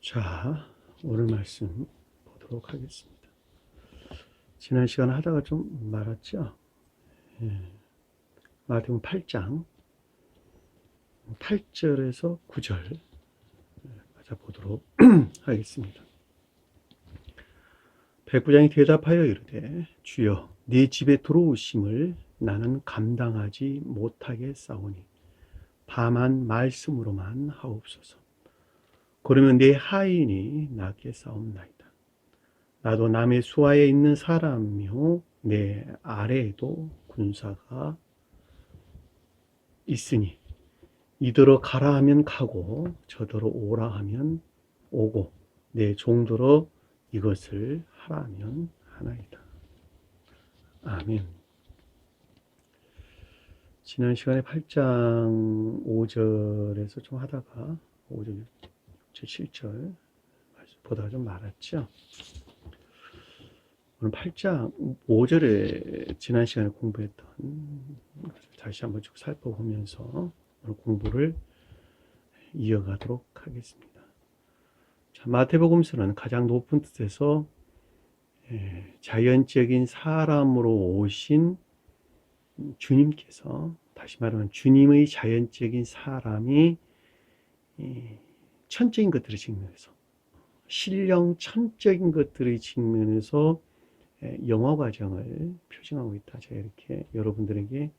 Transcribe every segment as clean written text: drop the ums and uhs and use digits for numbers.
자, 오늘 말씀 보도록 하겠습니다. 지난 시간 하다가 좀 말았죠? 마태복음 8장 8절에서 9절 보도록 하겠습니다. 백부장이 대답하여 이르되 주여 네 집에 들어오심을 나는 감당하지 못하겠사오니 다만 말씀으로만 하옵소서. 그러면 내 하인이 낫겠사옵나이다. 나도 남의 수하에 있는 사람이요 내 아래에도 군사가 있으니 이더러 가라 하면 가고 저더러 오라 하면 오고 내 종더러 이것을 하라 하면 하나이다. 아멘. 지난 시간에 8장 5절에서 좀 하다가 5절, 6절, 7절 보다가 좀 말았죠. 오늘 8장 5절에 지난 시간에 공부했던 다시 한번 쭉 살펴보면서 오늘 공부를 이어가도록 하겠습니다. 자, 마태복음서는 가장 높은 뜻에서 자연적인 사람으로 오신 주님께서, 다시 말하면 주님의 자연적인 사람이 천적인 것들의 측면에서, 신령 천적인 것들의 측면에서 영화 과정을 표징하고 있다. 제가 이렇게 여러분들에게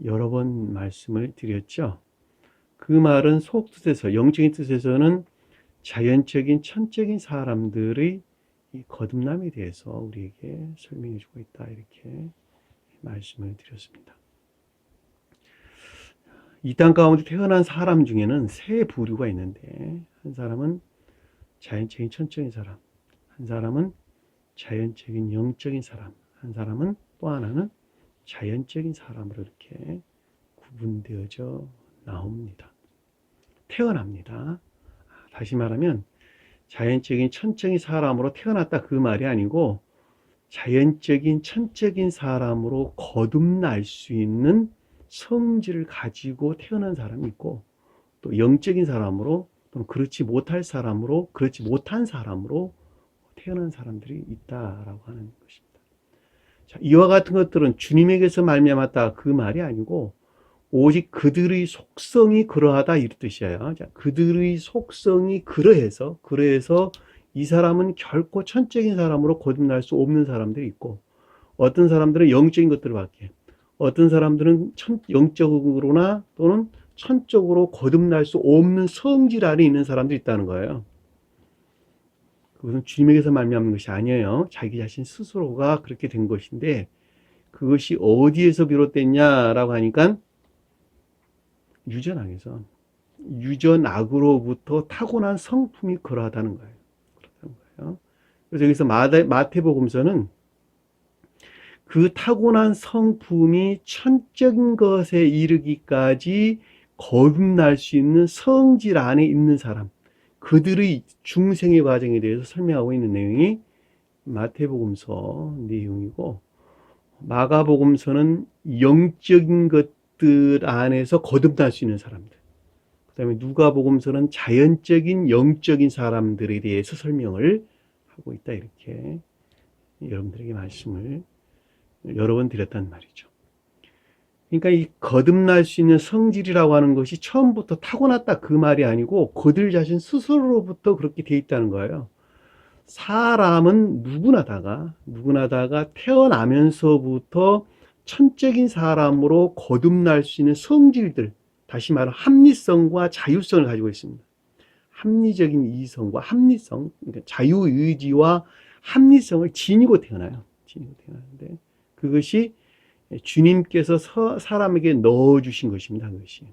여러 번 말씀을 드렸죠. 그 말은 속뜻에서, 영적인 뜻에서는 자연적인 천적인 사람들의 거듭남에 대해서 우리에게 설명해 주고 있다. 이렇게 말씀을 드렸습니다. 이 땅 가운데 태어난 사람 중에는 세 부류가 있는데, 한 사람은 자연적인 천적인 사람, 한 사람은 자연적인 영적인 사람, 한 사람은 또 하나는 자연적인 사람으로 이렇게 구분되어져 나옵니다. 태어납니다. 다시 말하면 자연적인 천적인 사람으로 태어났다 그 말이 아니고 자연적인 천적인 사람으로 거듭날 수 있는 성질을 가지고 태어난 사람이 있고, 또 영적인 사람으로 또는 그렇지 못할 사람으로, 그렇지 못한 사람으로 태어난 사람들이 있다라고 하는 것입니다. 자, 이와 같은 것들은 주님에게서 말미암았다 그 말이 아니고 오직 그들의 속성이 그러하다 이 뜻이에요. 자, 그들의 속성이 그러해서 이 사람은 결코 천적인 사람으로 거듭날 수 없는 사람들이 있고, 어떤 사람들은 영적인 것들을 받게, 어떤 사람들은 영적으로나 또는 천적으로 거듭날 수 없는 성질 안에 있는 사람들이 있다는 거예요. 그것은 주님에게서 말미암는 것이 아니에요. 자기 자신 스스로가 그렇게 된 것인데, 그것이 어디에서 비롯됐냐라고 하니까 유전학에서, 유전학으로부터 타고난 성품이 그러하다는 거예요. 그래서 여기서 마태복음서는 그 타고난 성품이 천적인 것에 이르기까지 거듭날 수 있는 성질 안에 있는 사람, 그들의 중생의 과정에 대해서 설명하고 있는 내용이 마태복음서 내용이고, 마가복음서는 영적인 것들 안에서 거듭날 수 있는 사람들, 그 다음에 누가복음서는 자연적인 영적인 사람들에 대해서 설명을 하고 있다. 이렇게 여러분들에게 말씀을 여러 번 드렸단 말이죠. 그러니까 이 거듭날 수 있는 성질이라고 하는 것이 처음부터 타고났다 그 말이 아니고 그들 자신 스스로로부터 그렇게 돼 있다는 거예요. 사람은 누구나 다가 태어나면서부터 천적인 사람으로 거듭날 수 있는 성질들, 다시 말하면 합리성과 자유성을 가지고 있습니다. 합리적인 이성과 합리성, 그러니까 자유의지와 합리성을 지니고 태어나요. 지니고 태어나는데 그것이 주님께서 사람에게 넣어주신 것입니다. 그것이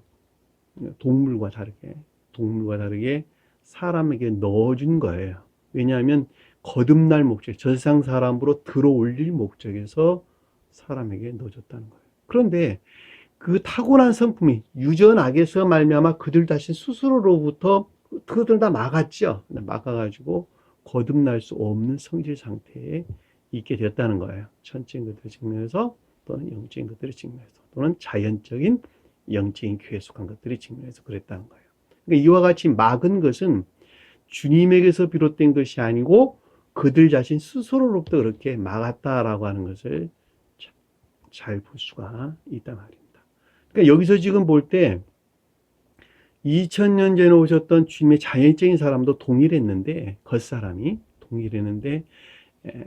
동물과 다르게 사람에게 넣어준 거예요. 왜냐하면 거듭날 목적, 저 세상 사람으로 들어올릴 목적에서 사람에게 넣어줬다는 거예요. 그런데 그 타고난 성품이 유전학에서 말미암아 그들 자신 스스로로부터 그것들 다 막았죠. 막아가지고 거듭날 수 없는 성질 상태에 있게 되었다는 거예요. 천적인 것들의 측면에서 또는 영적인 것들의 측면에서 또는 자연적인 영적인 교회에 속한 것들의 측면에서 그랬다는 거예요. 그러니까 이와 같이 막은 것은 주님에게서 비롯된 것이 아니고 그들 자신 스스로로부터 그렇게 막았다라고 하는 것을 잘 볼 수가 있단 말입니다. 그러니까 여기서 지금 볼 때 2000년 전에 오셨던 주님의 자연적인 사람도 동일했는데, 겉사람이 동일했는데,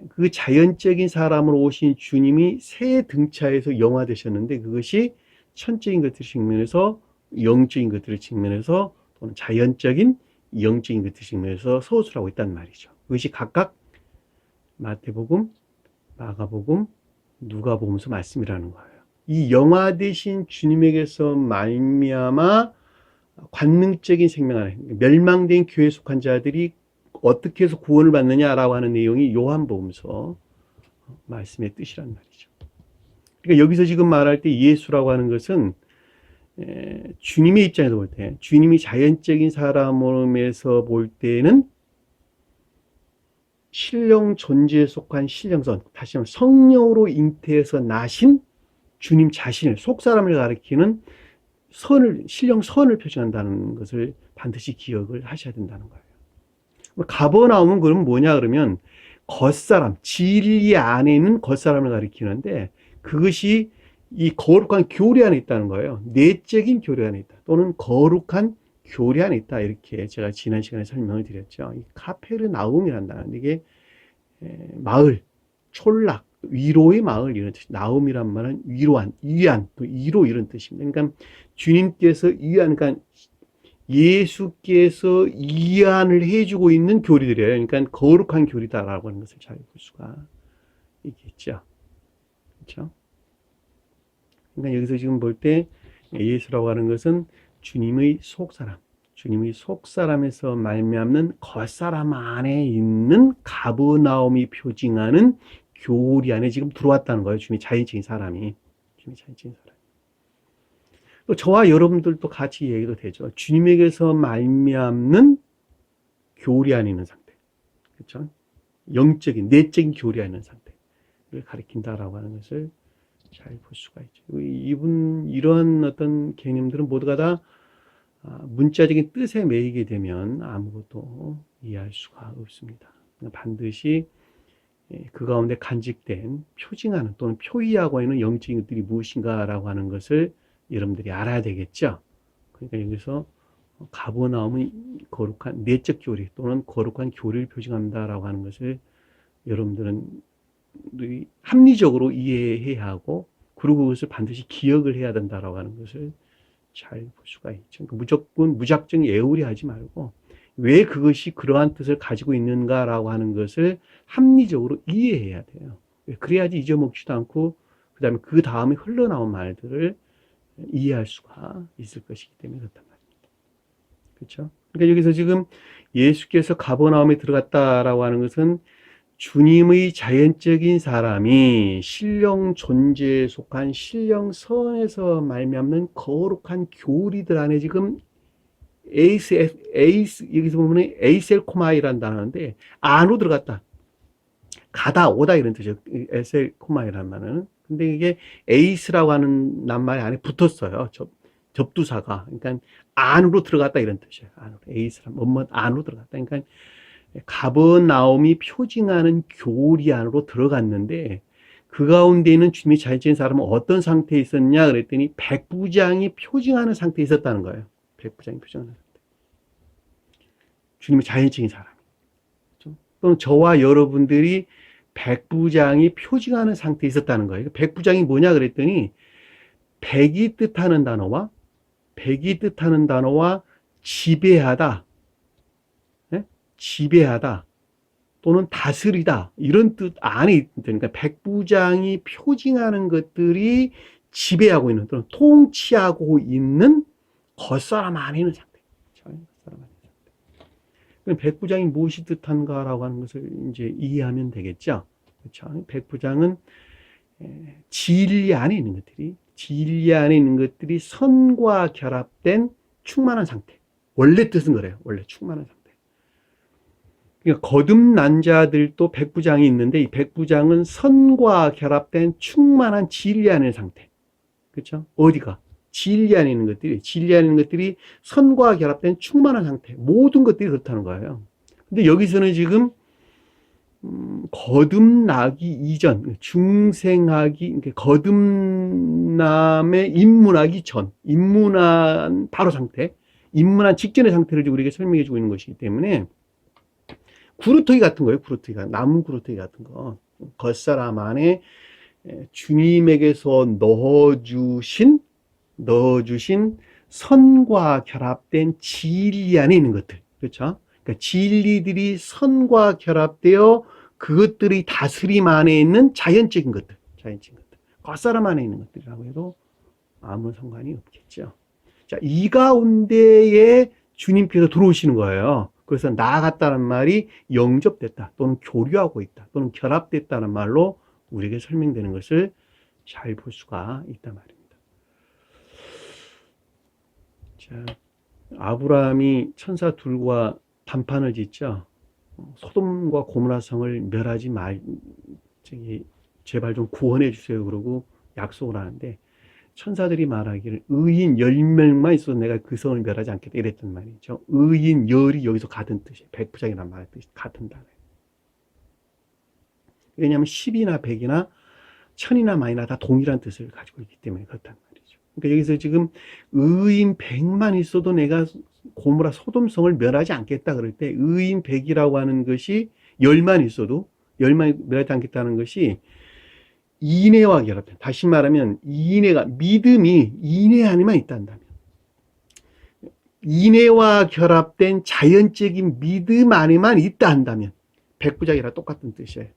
그 자연적인 사람으로 오신 주님이 새 등차에서 영화되셨는데, 그것이 천적인 것들 측면에서, 영적인 것들을 측면에서, 또는 자연적인 영적인 것들 측면에서 서술하고 있단 말이죠. 그것이 각각 마태복음, 마가복음, 누가복음서 말씀이라는 거예요. 이 영화되신 주님에게서 말미암아 관능적인 생명 안에 멸망된 교회에 속한 자들이 어떻게 해서 구원을 받느냐라고 하는 내용이 요한복음서 말씀의 뜻이란 말이죠. 그러니까 여기서 지금 말할 때 예수라고 하는 것은 주님의 입장에서 볼 때, 주님이 자연적인 사람으로서 볼 때는 신령 존재에 속한 신령선, 다시 말하면 성령으로 잉태해서 나신 주님 자신을, 속사람을 가리키는 신령선을 표시한다는 것을 반드시 기억을 하셔야 된다는 거예요. 가버나움은 그럼 뭐냐 그러면 겉사람, 진리 안에 있는 겉사람을 가리키는데, 그것이 이 거룩한 교리 안에 있다는 거예요. 내적인 교리 안에 있다, 또는 거룩한 교리 안에 있다, 이렇게 제가 지난 시간에 설명을 드렸죠. 이 카페르나움이란다는, 이게 마을, 촌락, 위로의 마을, 이런 뜻. 나움이란 말은 위로한, 위안, 또 위로, 이런 뜻입니다. 그러니까 주님께서 위안, 그러니까 예수께서 위안을 해주고 있는 교리들이에요. 그러니까 거룩한 교리다라고 하는 것을 잘 볼 수가 있겠죠. 그렇죠? 그러니까 여기서 지금 볼 때 예수라고 하는 것은 주님의 속사람, 주님의 속사람에서 말미암는 겉사람 안에 있는 가버나움이 표징하는 교리 안에 지금 들어왔다는 거예요. 주님의 자연적인 사람이. 주님의 자연적인 사람. 또 저와 여러분들도 같이 얘기도 되죠. 주님에게서 말미암는 교리 안에 있는 상태. 그렇죠? 영적인, 내적인 교리 안에 있는 상태를 가리킨다라고 하는 것을 잘 볼 수가 있죠. 이런 어떤 개념들은 모두가 다 문자적인 뜻에 매이게 되면 아무것도 이해할 수가 없습니다. 반드시 그 가운데 간직된 표징하는 또는 표의하고 있는 영적인 것들이 무엇인가라고 하는 것을 여러분들이 알아야 되겠죠. 그러니까 여기서 가버나움은 거룩한 내적 교리 또는 거룩한 교리를 표징한다라고 하는 것을 여러분들은 합리적으로 이해해야 하고, 그리고 그것을 반드시 기억을 해야 된다라고 하는 것을 잘 볼 수가 있죠. 무조건 무작정 예우리하지 말고 왜 그것이 그러한 뜻을 가지고 있는가라고 하는 것을 합리적으로 이해해야 돼요. 그래야지 잊어먹지도 않고 그다음에 그 다음에 흘러나온 말들을 이해할 수가 있을 것이기 때문에 그렇단 말입니다. 그렇죠? 그러니까 여기서 지금 예수께서 가버나움에 들어갔다라고 하는 것은 주님의 자연적인 사람이 신령 존재에 속한 신령선에서 말미암는 거룩한 교리들 안에 지금 여기서 보면 에이셀코마이라는 단어인데, 안으로 들어갔다. 가다, 오다, 이런 뜻이에요. 에셀코마이라는 말은. 근데 이게 에이스라고 하는 낱말이 안에 붙었어요. 접두사가. 그러니까 안으로 들어갔다, 이런 뜻이에요. 안으로. 에이스란 뭐뭐 안으로 들어갔다. 그러니까 가버나움이 표징하는 교리 안으로 들어갔는데, 그 가운데 있는 주님의 자연적인 사람은 어떤 상태에 있었냐 그랬더니 백부장이 표징하는 상태에 있었다는 거예요. 백부장이 표징하는 상태. 주님의 자연적인 사람. 그렇죠? 또는 저와 여러분들이 백부장이 표징하는 상태에 있었다는 거예요. 백부장이 뭐냐 그랬더니 백이 뜻하는 단어와 지배하다, 지배하다 또는 다스리다, 이런 뜻 안에 있다니까. 그러니까 백부장이 표징하는 것들이 지배하고 있는 또는 통치하고 있는 겉사람 안에 있는 상태. 그럼 백부장이 무엇이 뜻한가라고 하는 것을 이제 이해하면 되겠죠. 그렇죠? 백부장은 진리 안에 있는 것들이 선과 결합된 충만한 상태. 원래 뜻은 그래요. 원래 충만한 상태. 그러니까 거듭난 자들도 백부장이 있는데, 이 백부장은 선과 결합된 충만한 진리 안에 있는 상태. 그렇죠? 어디가? 진리 안에 있는 것들이 선과 결합된 충만한 상태. 모든 것들이 그렇다는 거예요. 근데 여기서는 지금 거듭나기 이전, 중생하기, 그러니까 거듭남에 입문하기 전, 입문한 바로 상태, 입문한 직전의 상태를 지금 우리에게 설명해 주고 있는 것이기 때문에 구루터기 같은 거예요. 구루터기가 나무 구루터기 같은 거. 겉사람 안에 주님에게서 넣어주신 선과 결합된 진리 안에 있는 것들. 그렇죠? 그러니까 진리들이 선과 결합되어 그것들이 다스림 안에 있는 자연적인 것들. 겉사람 안에 있는 것들이라고 해도 아무 상관이 없겠죠. 자, 이 가운데에 주님께서 들어오시는 거예요. 그래서 나아갔다는 말이 영접됐다 또는 교류하고 있다 또는 결합됐다는 말로 우리에게 설명되는 것을 잘 볼 수가 있단 말입니다. 자, 아브라함이 천사 둘과 단판을 짓죠. 소돔과 고모라 성을 멸하지 제발 좀 구원해 주세요 그러고 약속을 하는데 천사들이 말하기를 의인 10명만 있어도 내가 그 성을 멸하지 않겠다 이랬단 말이죠. 의인 열이 여기서 같은 뜻이에요. 백부장이라는 말의 뜻이 같은 단어예요. 왜냐하면 10이나 100이나 1000이나 만이나 다 동일한 뜻을 가지고 있기 때문에 그렇단 말이죠. 그러니까 여기서 지금 의인 100만 있어도 내가 고모라 소돔성을 멸하지 않겠다 그럴 때 의인 100이라고 하는 것이 10만 있어도 10만 멸하지 않겠다는 것이 인애와 결합된, 다시 말하면 믿음이 인애 안에만 있다면, 인애와 결합된 자연적인 믿음 안에만 있다 한다면 백부장이랑 똑같은 뜻이에요.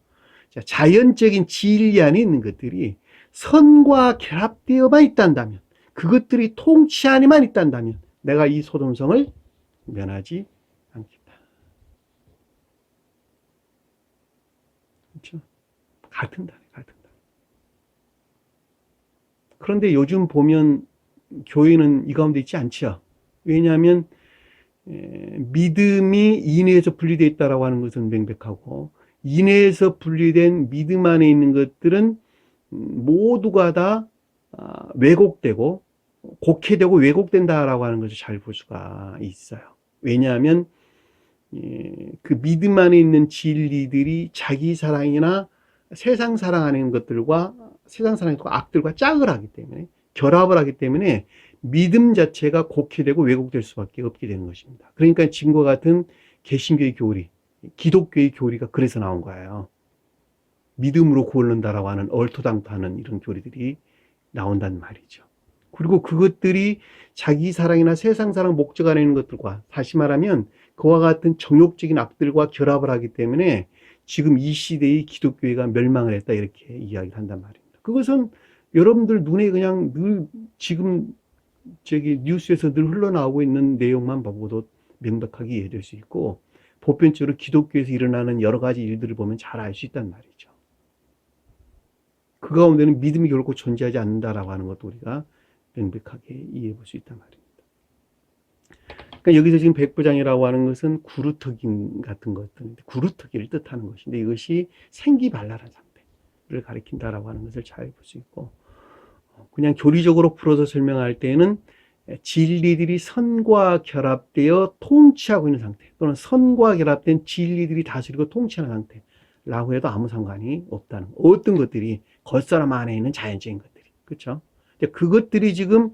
자, 자연적인 진리 안에 있는 것들이 선과 결합되어만 있다면, 그것들이 통치 안에만 있다면 내가 이 소돔성을 면하지 않겠다. 그렇죠? 같은 단어. 그런데 요즘 보면 교회는 이 가운데 있지 않죠. 왜냐하면 믿음이 인애에서 분리되어 있다고 하는 것은 명백하고 인애에서 분리된 믿음 안에 있는 것들은 모두가 다 왜곡되고 곡해되고 왜곡된다라고 하는 것을 잘 볼 수가 있어요. 왜냐하면 그 믿음 안에 있는 진리들이 자기 사랑이나 세상 사랑하는 것들과 세상 사랑과 악들과 짝을 하기 때문에 결합을 하기 때문에 믿음 자체가 곡해되고 왜곡될 수밖에 없게 되는 것입니다. 그러니까 지금과 같은 개신교의 교리, 기독교의 교리가 그래서 나온 거예요. 믿음으로 구원한다라고 하는 얼토당토하는 이런 교리들이 나온단 말이죠. 그리고 그것들이 자기 사랑이나 세상 사랑 목적 안에 있는 것들과 다시 말하면 그와 같은 정욕적인 악들과 결합을 하기 때문에 지금 이 시대의 기독교회가 멸망을 했다 이렇게 이야기를 한단 말입니다. 그것은 여러분들 눈에 그냥 늘 지금 뉴스에서 늘 흘러나오고 있는 내용만 보고도 명백하게 이해될 수 있고 보편적으로 기독교에서 일어나는 여러 가지 일들을 보면 잘 알 수 있단 말이죠. 그 가운데는 믿음이 결코 존재하지 않는다라고 하는 것도 우리가 명백하게 이해해 볼 수 있단 말입니다. 그러니까 여기서 지금 백부장이라고 하는 것은 구루터기 같은 것들, 구루터기를 뜻하는 것인데 이것이 생기발랄한 상태를 가리킨다라고 하는 것을 잘 볼 수 있고 그냥 교리적으로 풀어서 설명할 때에는 진리들이 선과 결합되어 통치하고 있는 상태 또는 선과 결합된 진리들이 다스리고 통치하는 상태라고 해도 아무 상관이 없다는 거. 어떤 것들이 겉사람 안에 있는 자연적인 것들이 그렇죠? 그것들이 지금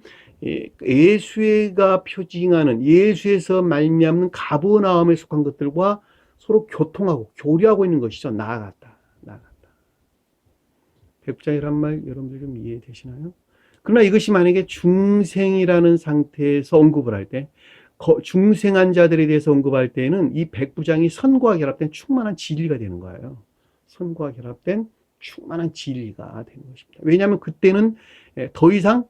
예수가 표징하는 예수에서 말미암는 가버나움에 속한 것들과 서로 교통하고 교류하고 있는 것이죠. 나아갔다. 백부장이란 말 여러분들 좀 이해되시나요? 그러나 이것이 만약에 중생이라는 상태에서 언급을 할 때 중생한 자들에 대해서 언급할 때는 이 백부장이 선과 결합된 충만한 진리가 되는 거예요. 선과 결합된 충만한 진리가 되는 것입니다. 왜냐하면 그때는 더 이상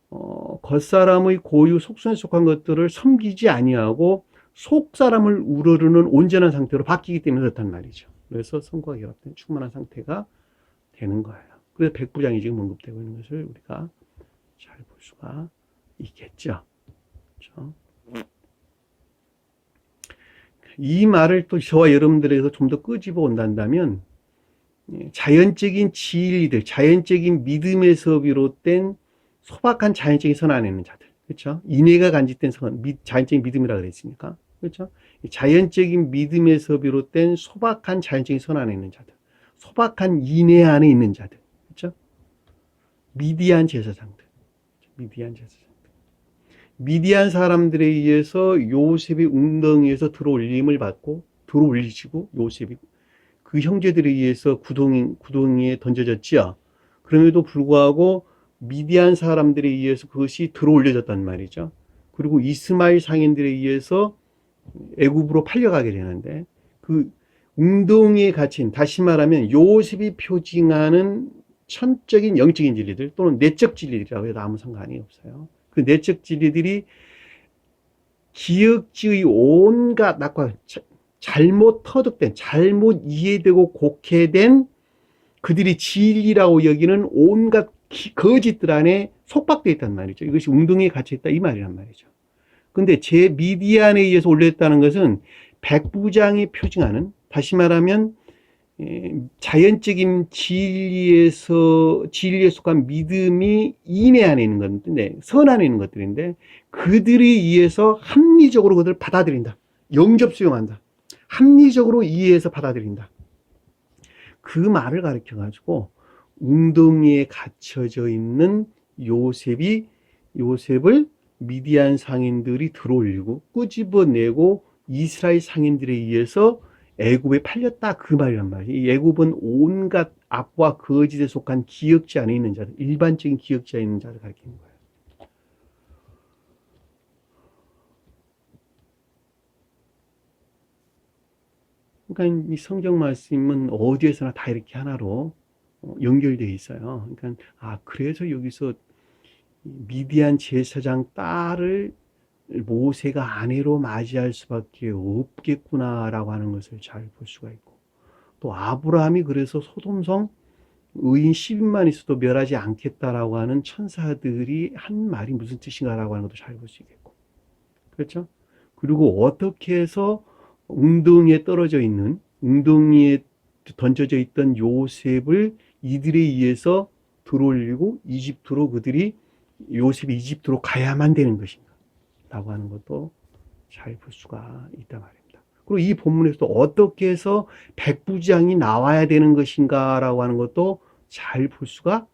겉사람의 고유 속성에 속한 것들을 섬기지 아니하고 속사람을 우러르는 온전한 상태로 바뀌기 때문에 그렇단 말이죠. 그래서 선과 결합된 충만한 상태가 되는 거예요. 그래서 백부장이 지금 언급되고 있는 것을 우리가 잘 볼 수가 있겠죠. 그렇죠? 이 말을 또 저와 여러분들에게서 좀 더 끄집어 온다면 자연적인 진리들, 자연적인 믿음에서 비롯된 소박한 자연적인 선 안에 있는 자들, 그렇죠? 인애가 간직된 선, 자연적인 믿음이라 그랬으니까 그렇죠? 자연적인 믿음에서 비롯된 소박한 자연적인 선 안에 있는 자들, 소박한 인애 안에 있는 자들, 그렇죠? 미디안 제사장들, 미디안 제사장. 미디안 사람들에 의해서 요셉이 웅덩이에서 들어올림을 받고 들어올리시고 요셉이 그 형제들에 의해서 구덩이에 던져졌지요. 그럼에도 불구하고 미디안 사람들에 의해서 그것이 들어올려졌단 말이죠. 그리고 이스마엘 상인들에 의해서 애굽으로 팔려가게 되는데 그 웅덩이에 갇힌, 다시 말하면 요셉이 표징하는 천적인 영적인 진리들 또는 내적 진리들이라고 해도 아무 상관이 없어요. 그 내적 진리들이 기억지의 온갖 낙과 잘못 터득된, 잘못 이해되고 곡해된 그들이 진리라고 여기는 온갖 거짓들 안에 속박되어 있단 말이죠. 이것이 웅덩이에 갇혀있다 이 말이란 말이죠. 근데 제 미디안에 의해서 올렸다는 것은 백부장이 표징하는, 다시 말하면 자연적인 진리에 속한 믿음이 인내 안에 있는 건데, 선 안에 있는 것들인데 그들에 의해서 합리적으로 그들을 받아들인다. 영접 수용한다. 합리적으로 이해해서 받아들인다. 그 말을 가르쳐 가지고 웅덩이에 갇혀져 있는 요셉을 미디안 상인들이 들어올리고 끄집어내고 이스라엘 상인들에 의해서 애굽에 팔렸다 그 말이란 말이에요. 이 애굽은 온갖 악과 거짓에 속한 기억지 안에 있는 자들, 일반적인 기억지 안에 있는 자들 가리키는 거예요. 그러니까 이 성경 말씀은 어디에서나 다 이렇게 하나로 연결되어 있어요. 그러니까 그래서 여기서 미디안 제사장 딸을 모세가 아내로 맞이할 수밖에 없겠구나라고 하는 것을 잘 볼 수가 있고, 또 아브라함이 그래서 소돔성 의인 10인만 있어도 멸하지 않겠다라고 하는 천사들이 한 말이 무슨 뜻인가라고 하는 것도 잘 볼 수 있겠고, 그렇죠? 그리고 어떻게 해서 웅덩이에 던져져 있던 요셉을 이들에 의해서 들어올리고 이집트로 요셉이 이집트로 가야만 되는 것인가 라고 하는 것도 잘 볼 수가 있단 말입니다. 그리고 이 본문에서도 어떻게 해서 백부장이 나와야 되는 것인가 라고 하는 것도 잘 볼 수가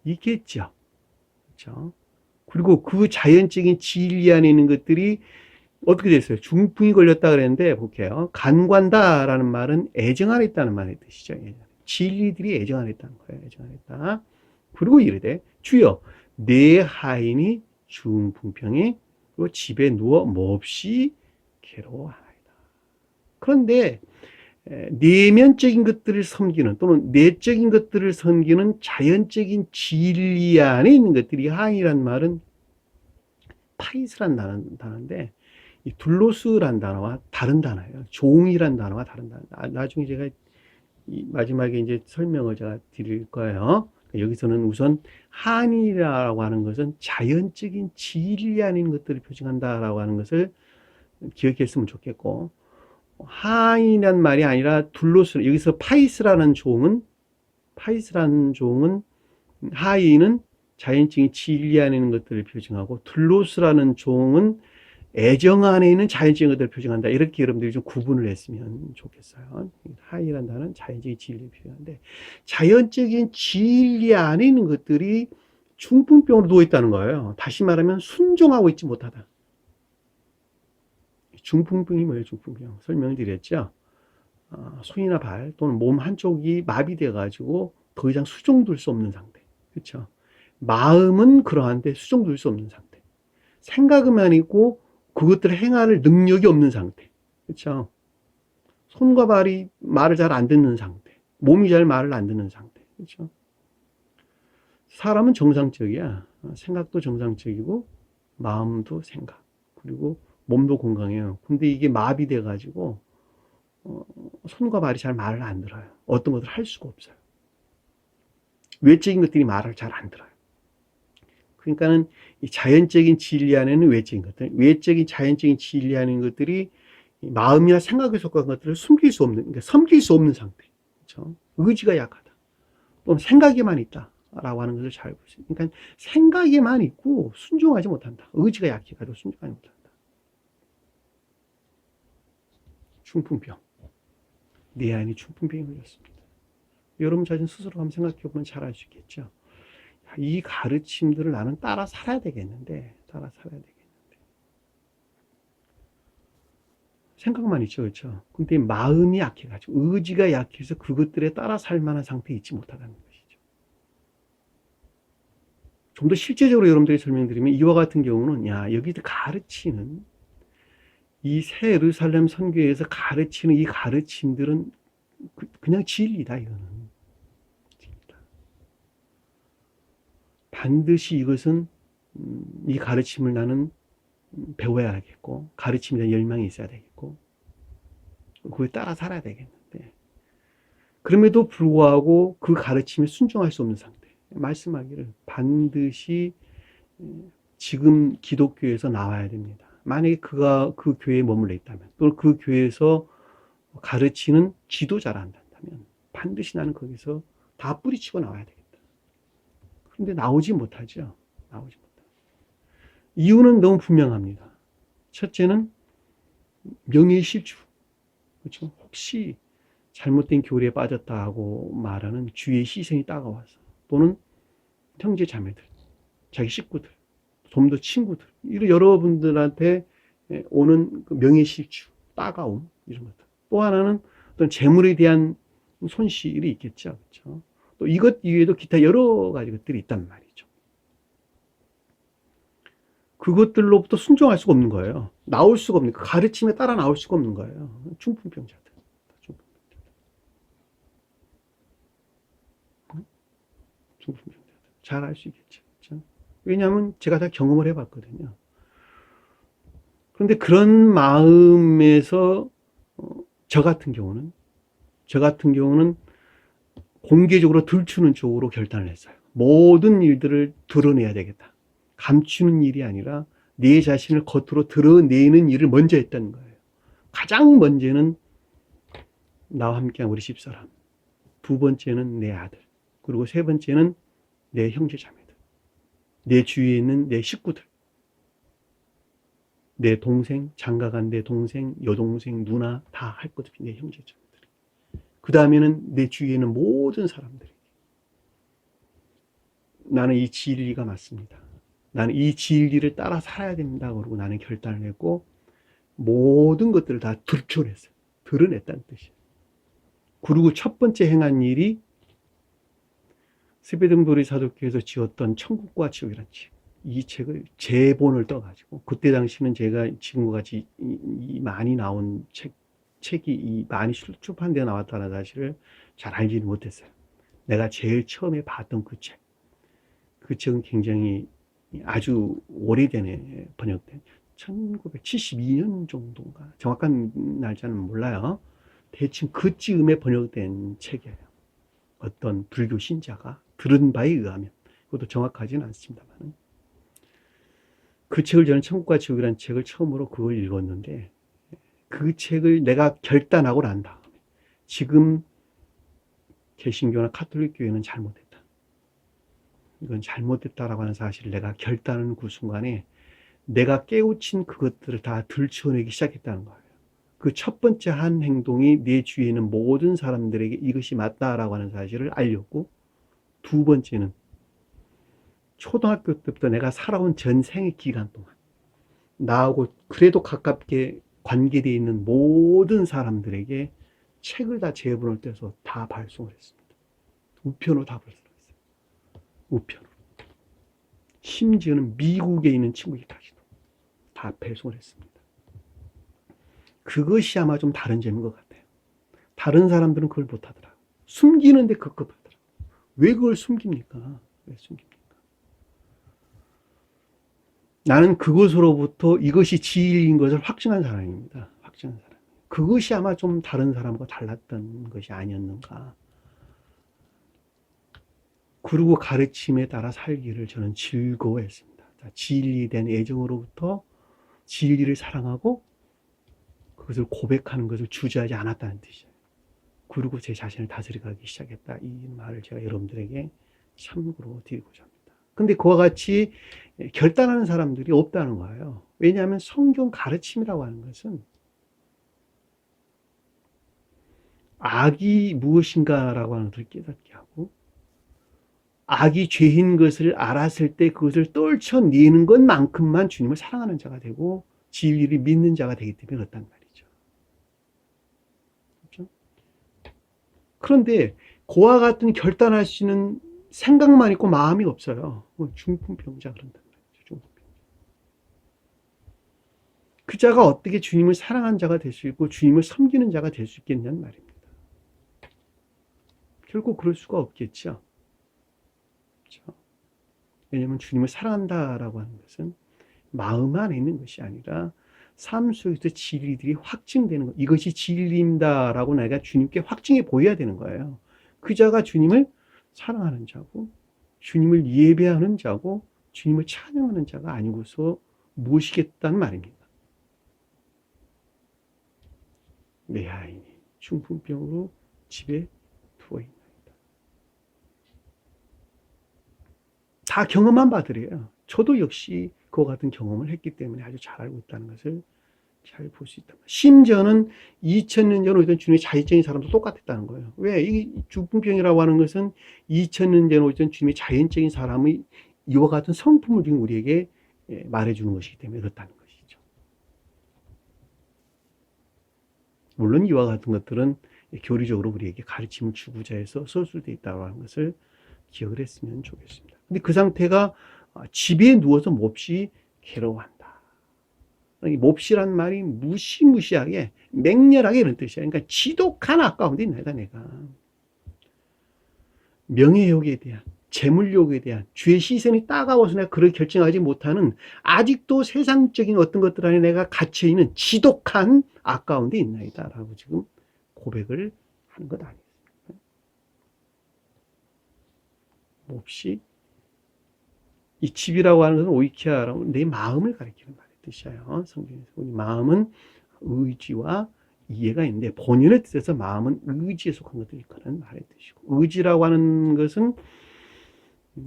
있겠죠. 그렇죠? 그리고 그 자연적인 진리 안에 있는 것들이 어떻게 됐어요? 중풍이 걸렸다 그랬는데 볼게요. 간관다라는 말은 애정 안에 있다는 말의 뜻이죠. 진리들이 애정 안에 있다는 거예요. 애정 안에 있다. 그리고 이르되 주여 내 하인이 중풍병에 그리고 집에 누워 몹시 괴로워하나이다. 그런데 내면적인 것들을 섬기는 또는 내적인 것들을 섬기는 자연적인 진리 안에 있는 것들이, 하인이란 말은 파이스란 단어인데 이 둘로스란 단어와 다른 단어예요. 종이란 단어와 다른 단어. 나중에 제가 마지막에 이제 설명을 제가 드릴 거예요. 여기서는 우선 한이라고 하는 것은 자연적인 진리 아닌 것들을 표징한다라고 하는 것을 기억했으면 좋겠고, 한이란 말이 아니라 둘로스, 여기서 파이스라는 종은 하이는 자연적인 진리 안에 있는 것들을 표징하고, 둘로스라는 종은 애정 안에 있는 자연적인 것들을 표징한다. 이렇게 여러분들이 좀 구분을 했으면 좋겠어요. 하이라는 단어는 자연적인 진리를 표현하는데, 자연적인 진리 안에 있는 것들이 중풍병으로 누워있다는 거예요. 다시 말하면 순종하고 있지 못하다. 중풍병이 뭐예요? 중풍병 설명을 드렸죠. 손이나 발 또는 몸 한쪽이 마비돼 가지고 더 이상 수종둘 수 없는 상태. 그렇죠? 마음은 그러한데 수종둘 수 없는 상태. 생각만 있고 그것들을 행할 능력이 없는 상태. 그렇죠? 손과 발이 말을 잘 안 듣는 상태. 몸이 잘 말을 안 듣는 상태. 그렇죠? 사람은 정상적이야. 생각도 정상적이고 마음도 생각. 그리고 몸도 건강해요. 근데 이게 마비돼 가지고 손과 발이 잘 말을 안 들어요. 어떤 것을 할 수가 없어요. 외적인 것들이 말을 잘 안 들어요. 그러니까는 이 자연적인 진리 안에는 외적인 것들, 외적인 자연적인 진리 안에 있는 것들이 마음이나 생각에 속한 것들을 숨길 수 없는, 그러니까 섬길 수 없는 상태. 그렇죠? 의지가 약하다. 또는 생각에만 있다라고 하는 것을 잘 보세요. 그러니까 생각에만 있고 순종하지 못한다. 의지가 약해가지고 순종하지 못한다. 중풍병. 내 안에 중풍병이 걸렸습니다. 여러분 자신 스스로 한번 생각해 보면 잘 알 수 있겠죠. 이 가르침들을 나는 따라 살아야 되겠는데, 생각만 있죠, 그렇죠? 근데 마음이 약해가지고, 의지가 약해서 그것들에 따라 살 만한 상태에 있지 못하다는 것이죠. 좀 더 실제적으로 여러분들이 설명드리면, 이와 같은 경우는, 여기 가르치는, 이 새 예루살렘 선교에서 가르치는 이 가르침들은 그냥 진리다, 이거는. 진리다. 반드시 이것은, 이 가르침을 나는 배워야겠고, 가르침에 대한 열망이 있어야 되겠고, 그거에 따라 살아야 되겠는데, 그럼에도 불구하고 그 가르침에 순종할 수 없는 상태. 말씀하기를 반드시 지금 기독교에서 나와야 됩니다. 만약에 그가 그 교회에 머물러 있다면, 또는 그 교회에서 가르치는 지도자라 한다면, 반드시 나는 거기서 다 뿌리치고 나와야 되겠다. 그런데 나오지 못하죠. 나오지 못하죠. 이유는 너무 분명합니다. 첫째는 명예실주. 그렇죠? 혹시 잘못된 교리에 빠졌다 하고 말하는 주의 시선이 따가워서, 또는 형제 자매들, 자기 식구들, 좀 더 친구들, 이런 여러분들한테 오는 그 명예실주, 따가움, 이런 것들. 또 하나는 어떤 재물에 대한 손실이 있겠죠. 그렇죠? 또 이것 이외에도 기타 여러 가지 것들이 있단 말이죠. 그것들로부터 순종할 수가 없는 거예요. 나올 수가 없는, 그 가르침에 따라 나올 수가 없는 거예요. 중풍병자들. 중풍병자들. 잘 알 수 있겠죠. 그렇죠? 왜냐하면 제가 다 경험을 해봤거든요. 그런데 그런 마음에서 저 같은 경우는 공개적으로 들추는 쪽으로 결단을 했어요. 모든 일들을 드러내야 되겠다. 감추는 일이 아니라 내 자신을 겉으로 드러내는 일을 먼저 했다는 거예요. 가장 먼저는 나와 함께한 우리 집사람, 두 번째는 내 아들, 그리고 세 번째는 내 형제 자매들, 내 주위에 있는 내 식구들, 내 동생, 장가간 내 동생, 여동생, 누나 다 할 것 없이 내 형제 자매들. 그 다음에는 내 주위에 있는 모든 사람들에게 나는 이 진리가 맞습니다. 나는 이 진리를 따라 살아야 된다고 그러고 나는 결단을 했고, 모든 것들을 다 들춰냈어요. 드러냈다는 뜻이에요. 그리고 첫 번째 행한 일이 스베등보리 사도교에서 지었던 천국과 지옥이라는 책, 이 책을 제본을 떠가지고, 그때 당시는 제가 지금과 같이 많이 나온 책이 많이 출판되어 나왔다는 사실을 잘 알지는 못했어요. 내가 제일 처음에 봤던 그 책은 굉장히 아주 오래전에 번역된 1972년 정도인가, 정확한 날짜는 몰라요. 대충 그쯤에 번역된 책이에요. 어떤 불교 신자가 들은 바에 의하면, 그것도 정확하지는 않습니다만, 그 책을 저는 천국과 지옥이라는 책을 처음으로 그걸 읽었는데, 그 책을 내가 결단하고 난 다음에 지금 개신교나 카톨릭 교회는 잘못했다, 이건 잘못됐다라고 하는 사실을 내가 결단하는 그 순간에 내가 깨우친 그것들을 다 들춰내기 시작했다는 거예요. 그 첫 번째 한 행동이 내 주위에 있는 모든 사람들에게 이것이 맞다라고 하는 사실을 알렸고, 두 번째는 초등학교 때부터 내가 살아온 전생의 기간 동안 나하고 그래도 가깝게 관계되어 있는 모든 사람들에게 책을 다 제본을 떼서 다 발송을 했습니다. 우편으로 다 발송했어요. 우편으로. 심지어는 미국에 있는 친구들까지도 다 배송을 했습니다. 그것이 아마 좀 다른 점인 것 같아요. 다른 사람들은 그걸 못하더라. 숨기는데 급급하더라. 왜 그걸 숨깁니까? 왜 숨깁니까? 나는 그것으로부터 이것이 진리인 것을 확신한 사람입니다. 확신한 사람. 그것이 아마 좀 다른 사람과 달랐던 것이 아니었는가. 그리고 가르침에 따라 살기를 저는 즐거워했습니다. 진리된 애정으로부터 진리를 사랑하고 그것을 고백하는 것을 주저하지 않았다는 뜻이에요. 그리고 제 자신을 다스려가기 시작했다. 이 말을 제가 여러분들에게 참고로 드리고자 합니다. 근데 그와 같이 결단하는 사람들이 없다는 거예요. 왜냐하면 성경 가르침이라고 하는 것은 악이 무엇인가라고 하는 것을 깨닫게 하고, 악이 죄인 것을 알았을 때 그것을 떨쳐내는 것만큼만 주님을 사랑하는 자가 되고 진리를 믿는 자가 되기 때문에 그렇단 말이죠. 그렇죠? 그런데 그와 같은 결단할 수 있는 생각만 있고 마음이 없어요. 중풍병자 그런단 말이죠. 중풍병자. 그 자가 어떻게 주님을 사랑하는 자가 될 수 있고 주님을 섬기는 자가 될 수 있겠냐는 말입니다. 결국 그럴 수가 없겠죠. 그렇죠? 왜냐하면 주님을 사랑한다라고 하는 것은 마음 안에 있는 것이 아니라 삶 속에서 진리들이 확증되는 것. 이것이 진리입니다라고 내가 주님께 확증해 보여야 되는 거예요. 그 자가 주님을 사랑하는 자고 주님을 예배하는 자고 주님을 찬양하는 자가 아니고서 무엇이겠다는 말입니다. 내 아인이 중풍병으로 집에 누워있나이다. 다 경험한 바들이에요. 저도 역시 그와 같은 경험을 했기 때문에 아주 잘 알고 있다는 것을 잘 볼 수 있다. 심지어는 2000년 전에 오던 주님의 자연적인 사람도 똑같았다는 거예요. 왜? 이 중풍병이라고 하는 것은 2000년 전에 오던 주님의 자연적인 사람의 이와 같은 성품을 지금 우리에게 말해주는 것이기 때문에 그렇다는 것이죠. 물론 이와 같은 것들은 교리적으로 우리에게 가르침을 주고자 해서 서술되어 있다고 하는 것을 기억을 했으면 좋겠습니다. 근데 그 상태가 집에 누워서 몹시 괴로워한다. 몹시란 말이 무시무시하게 맹렬하게 이런 뜻이야. 그러니까 지독한 아까운 데 있나이다 내가. 명예욕에 대한 재물욕에 대한 주의 시선이 따가워서 내가 그를 결정하지 못하는 아직도 세상적인 어떤 것들 안에 내가 갇혀있는 지독한 아까운 데 있나이다 라고 지금 고백을 하는 것 아니겠습니까? 몹시 이 집이라고 하는 것은 오이키아라고 내 마음을 가리키는 말의 뜻이에요. 성경에서 우리 마음은 의지와 이해가 있는데 본인의 뜻에서 마음은 의지에 속한 것을 일컫는 말의 뜻이고 의지라고 하는 것은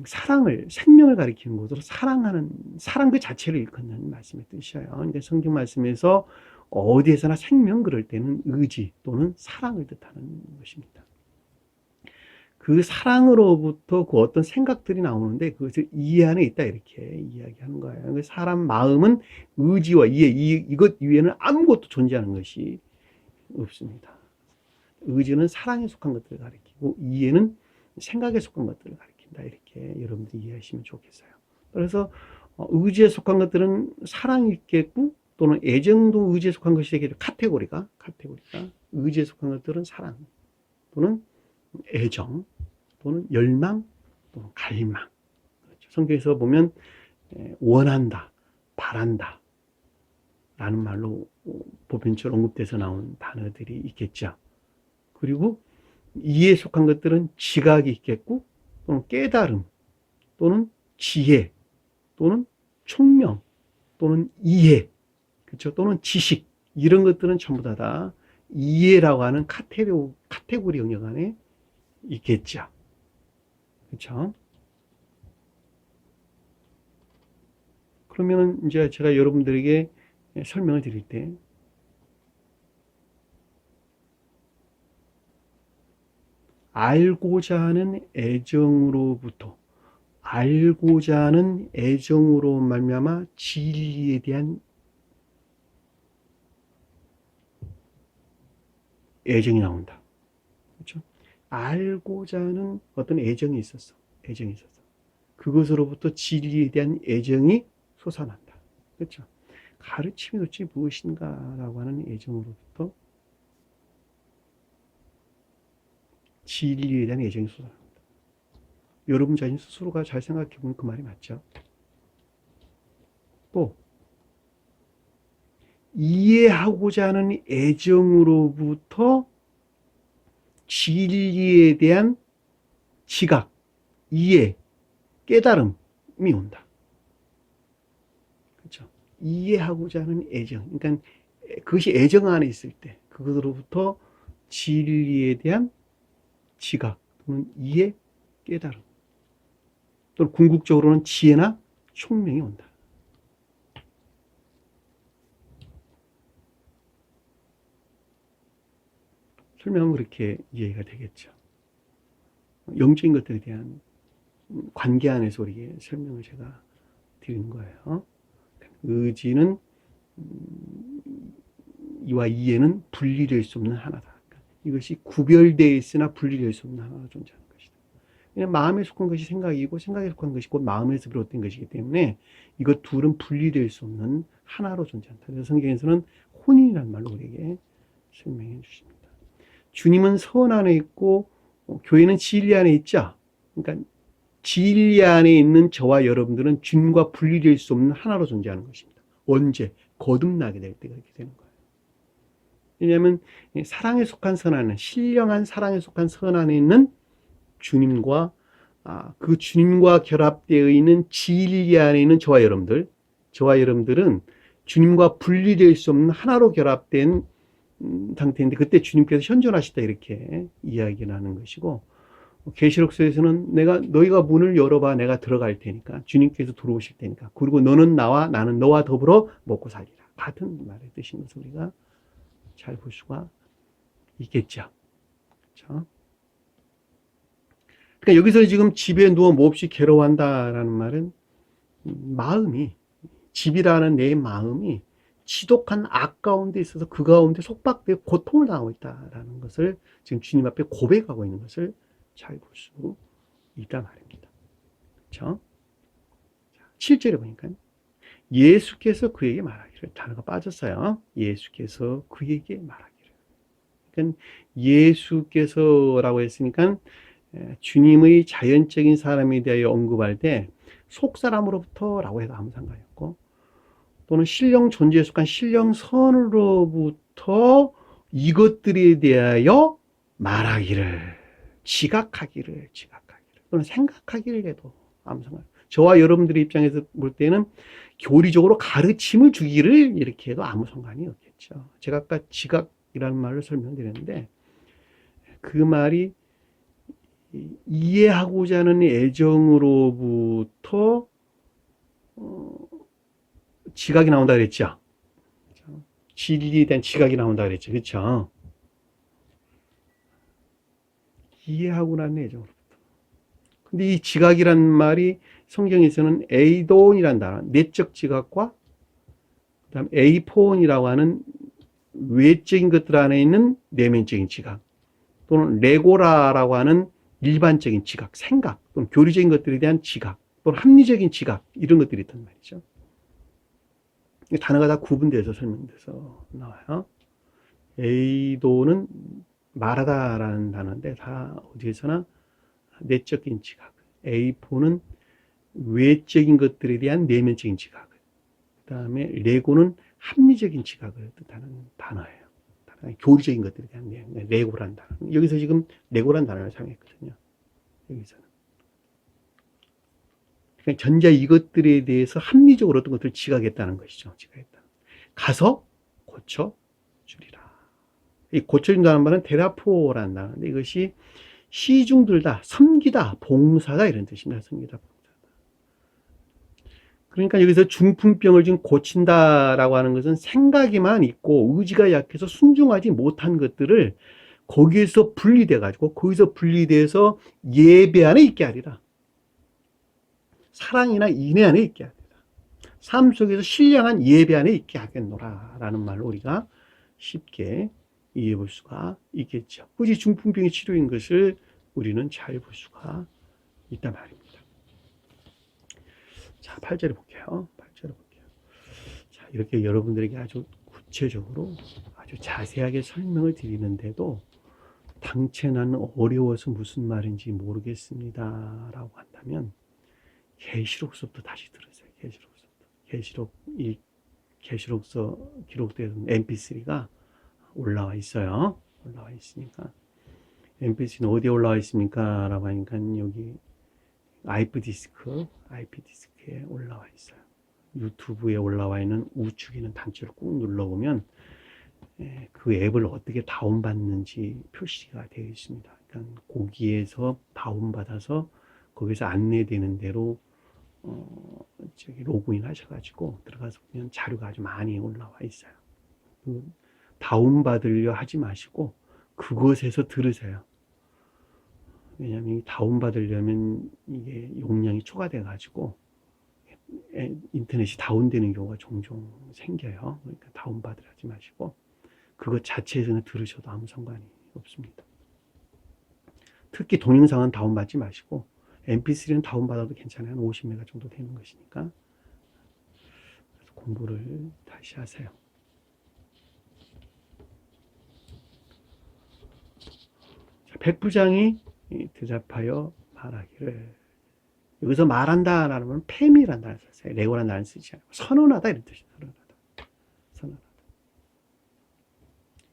사랑을 생명을 가리키는 것으로 사랑하는 사랑 그 자체를 일컫는 말씀의 뜻이에요. 그러니까 성경 말씀에서 어디에서나 생명 그럴 때는 의지 또는 사랑을 뜻하는 것입니다. 그 사랑으로부터 그 어떤 생각들이 나오는데 그것을 이해 안에 있다 이렇게 이야기하는 거예요. 사람 마음은 의지와 이해 이것 이외에는 아무것도 존재하는 것이 없습니다. 의지는 사랑에 속한 것들을 가리키고 이해는 생각에 속한 것들을 가리킨다 이렇게 여러분들이 이해하시면 좋겠어요. 그래서 의지에 속한 것들은 사랑이 있겠고 또는 애정도 의지에 속한 것이 되겠죠. 카테고리가 의지에 속한 것들은 사랑 또는 애정 또는 열망 또는 갈망. 그렇죠. 성경에서 보면 원한다, 바란다 라는 말로 보편적으로 언급돼서 나온 단어들이 있겠죠. 그리고 이에 속한 것들은 지각이 있겠고 또는 깨달음 또는 지혜 또는 총명 또는 이해 그렇죠. 또는 지식 이런 것들은 전부 다 이해라고 하는 카테고리 영역 안에 있겠죠. 그렇죠? 그러면은 이제 제가 여러분들에게 설명을 드릴 때 알고자 하는 애정으로 말미암아 진리에 대한 애정이 나온다. 그렇죠? 알고자 하는 어떤 애정이 있었어. 그것으로부터 진리에 대한 애정이 솟아난다. 그렇죠? 가르침이 도대체 무엇인가라고 하는 애정으로부터 진리에 대한 애정이 솟아납니다. 여러분 자신 스스로가 잘 생각해 보면 그 말이 맞죠? 또 이해하고자 하는 애정으로부터 진리에 대한 지각, 이해, 깨달음이 온다. 그렇죠? 이해하고자 하는 애정. 그러니까 그것이 애정 안에 있을 때 그것으로부터 진리에 대한 지각 또는 이해, 깨달음. 또는 궁극적으로는 지혜나 총명이 온다. 설명은 그렇게 이해가 되겠죠. 영적인 것들에 대한 관계 안에서 우리에게 설명을 제가 드리는 거예요. 의지는 이와 이해는 분리될 수 없는 하나다. 이것이 구별되어 있으나 분리될 수 없는 하나로 존재하는 것이다. 그냥 마음에 속한 것이 생각이고 생각에 속한 것이 곧 마음에서 비롯된 것이기 때문에 이것 둘은 분리될 수 없는 하나로 존재한다. 그래서 성경에서는 혼인이라는 말로 우리에게 설명해 주십니다. 주님은 선 안에 있고 교회는 진리 안에 있죠. 그러니까 진리 안에 있는 저와 여러분들은 주님과 분리될 수 없는 하나로 존재하는 것입니다. 언제? 거듭나게 될 때 그렇게 되는 거예요. 왜냐하면 사랑에 속한 선 안에, 신령한 사랑에 속한 선 안에 있는 주님과 그 주님과 결합되어 있는 진리 안에 있는 저와 여러분들은 주님과 분리될 수 없는 하나로 결합된 상태인데 그때 주님께서 현존하시다 이렇게 이야기를 하는 것이고, 계시록서에서는 너희가 문을 열어봐 내가 들어갈 테니까, 주님께서 들어오실 테니까, 그리고 너는 나와 나는 너와 더불어 먹고 살리라, 같은 말의 뜻인 것을 우리가 잘 볼 수가 있겠죠. 그렇죠? 그러니까 여기서 지금 집에 누워 몹시 괴로워한다라는 말은 집이라는 내 마음이 지독한 악 가운데 있어서 그 가운데 속박되어 고통을 당하고 있다라는 것을 지금 주님 앞에 고백하고 있는 것을 잘 볼 수 있단 말입니다. 그렇죠? 7절에 보니까 예수께서 그에게 말하기를, 단어가 빠졌어요. 예수께서 그에게 말하기를. 그러니까 예수께서라고 했으니까 주님의 자연적인 사람에 대하여 언급할 때 속사람으로부터라고 해도 아무 상관이 없고, 또는 신령 존재에 속한 신령선으로부터 이것들에 대하여 말하기를, 지각하기를, 또는 생각하기를 해도 아무 상관 없어요. 저와 여러분들의 입장에서 볼 때는 교리적으로 가르침을 주기를 이렇게 해도 아무 상관이 없겠죠. 제가 아까 지각이라는 말을 설명드렸는데 그 말이 이해하고자 하는 애정으로부터 지각이 나온다 그랬죠. 진리에 대한 지각이 나온다 그랬죠. 그렇죠? 이해하고 나는 애정으로부터. 근데 이 지각이란 말이 성경에서는 에이돈이란 단어, 내적 지각과 그다음 에이폰이라고 하는 외적인 것들 안에 있는 내면적인 지각, 또는 레고라라고 하는 일반적인 지각, 생각, 또는 교리적인 것들에 대한 지각, 또는 합리적인 지각, 이런 것들이 있단 말이죠. 단어가 다 구분돼서 설명돼서 나와요. 에이도는 말하다라는 단어인데 다 어디에서나 내적인 지각, 에이포는 외적인 것들에 대한 내면적인 지각, 그 다음에 레고는 합리적인 지각을 뜻하는 단어예요. 교리적인 것들에 대한 레고라는 단어. 여기서 지금 레고라는 단어를 사용했거든요. 여기서는. 그러니까 전자 이것들에 대해서 합리적으로 어떤 것들을 지각했다는 것이죠. 지각했다. 가서 고쳐주리라. 이 고쳐준다는 말은 테라포라는 단어인데 이것이 시중들다, 섬기다, 봉사다 이런 뜻입니다. 섬기다, 봉사다. 그러니까 여기서 중풍병을 지금 고친다라고 하는 것은 생각에만 있고 의지가 약해서 순종하지 못한 것들을 거기에서 분리돼가지고 거기서 분리돼서 예배 안에 있게 하리라. 사랑이나 인애 안에 있게 하리라. 삶 속에서 신령한 예배 안에 있게 하겠노라 라는 말로 우리가 쉽게 이해해 볼 수가 있겠죠. 그것이 중풍병의 치료인 것을 우리는 잘 볼 수가 있단 말입니다. 자, 8절에 볼게요. 8절에 볼게요. 자, 이렇게 여러분들에게 아주 구체적으로 아주 자세하게 설명을 드리는데도 당최 나는 어려워서 무슨 말인지 모르겠습니다 라고 한다면 계시록서부터 다시 들으세요. 계시록서 기록된 mp3가 올라와 있어요. 올라와 있으니까 mp3는 어디에 올라와 있습니까? 라고 하니까 여기 IP 디스크에 올라와 있어요. 유튜브에 올라와 있는 우측에 단추를 꾹 눌러보면 그 앱을 어떻게 다운받는지 표시가 되어 있습니다. 그러니까 거기에서 다운받아서 거기서 안내되는 대로 로그인 하셔가지고 들어가서 보면 자료가 아주 많이 올라와 있어요. 다운받으려 하지 마시고 그곳에서 들으세요. 왜냐하면 다운받으려면 이게 용량이 초과돼 가지고 인터넷이 다운되는 경우가 종종 생겨요. 그러니까 다운받으려 하지 마시고 그것 자체에서는 들으셔도 아무 상관이 없습니다. 특히 동영상은 다운받지 마시고 mp3는 다운받아도 괜찮아요. 한 50메가 정도 되는 것이니까. 그래서 공부를 다시 하세요. 자, 백부장이 대답하여 말하기를, 여기서 말한다라는 건 팸이란다는 뜻이에요. 레고란 단어를 쓰지 않고 선언하다 이런 뜻이에요. 선언하다.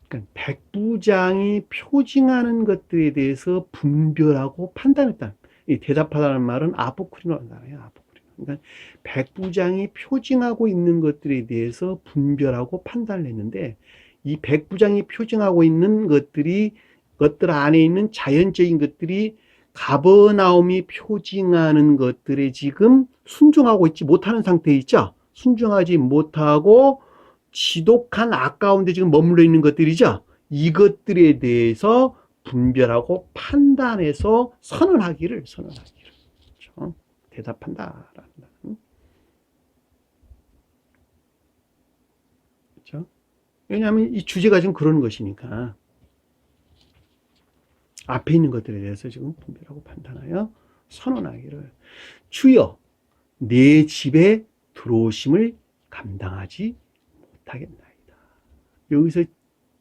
그러니까 백부장이 표징하는 것들에 대해서 분별하고 판단했다. 이 대답하다는 말은 아포크리노라는 단어예요. 아포크리노. 그러니까 백부장이 표징하고 있는 것들에 대해서 분별하고 판단을 했는데, 이 백부장이 표징하고 있는 것들 안에 있는 자연적인 것들이 가버나움이 표징하는 것들에 지금 순종하고 있지 못하는 상태에 있죠. 순종하지 못하고 지독한 악 가운데 지금 머물러 있는 것들이죠. 이것들에 대해서 분별하고 판단해서 선언하기를. 그렇죠? 대답한다라는. 그렇죠? 왜냐하면 이 주제가 지금 그런 것이니까. 앞에 있는 것들에 대해서 지금 분별하고 판단하여 선언하기를, 주여 내 집에 들어오심을 감당하지 못하겠나이다. 여기서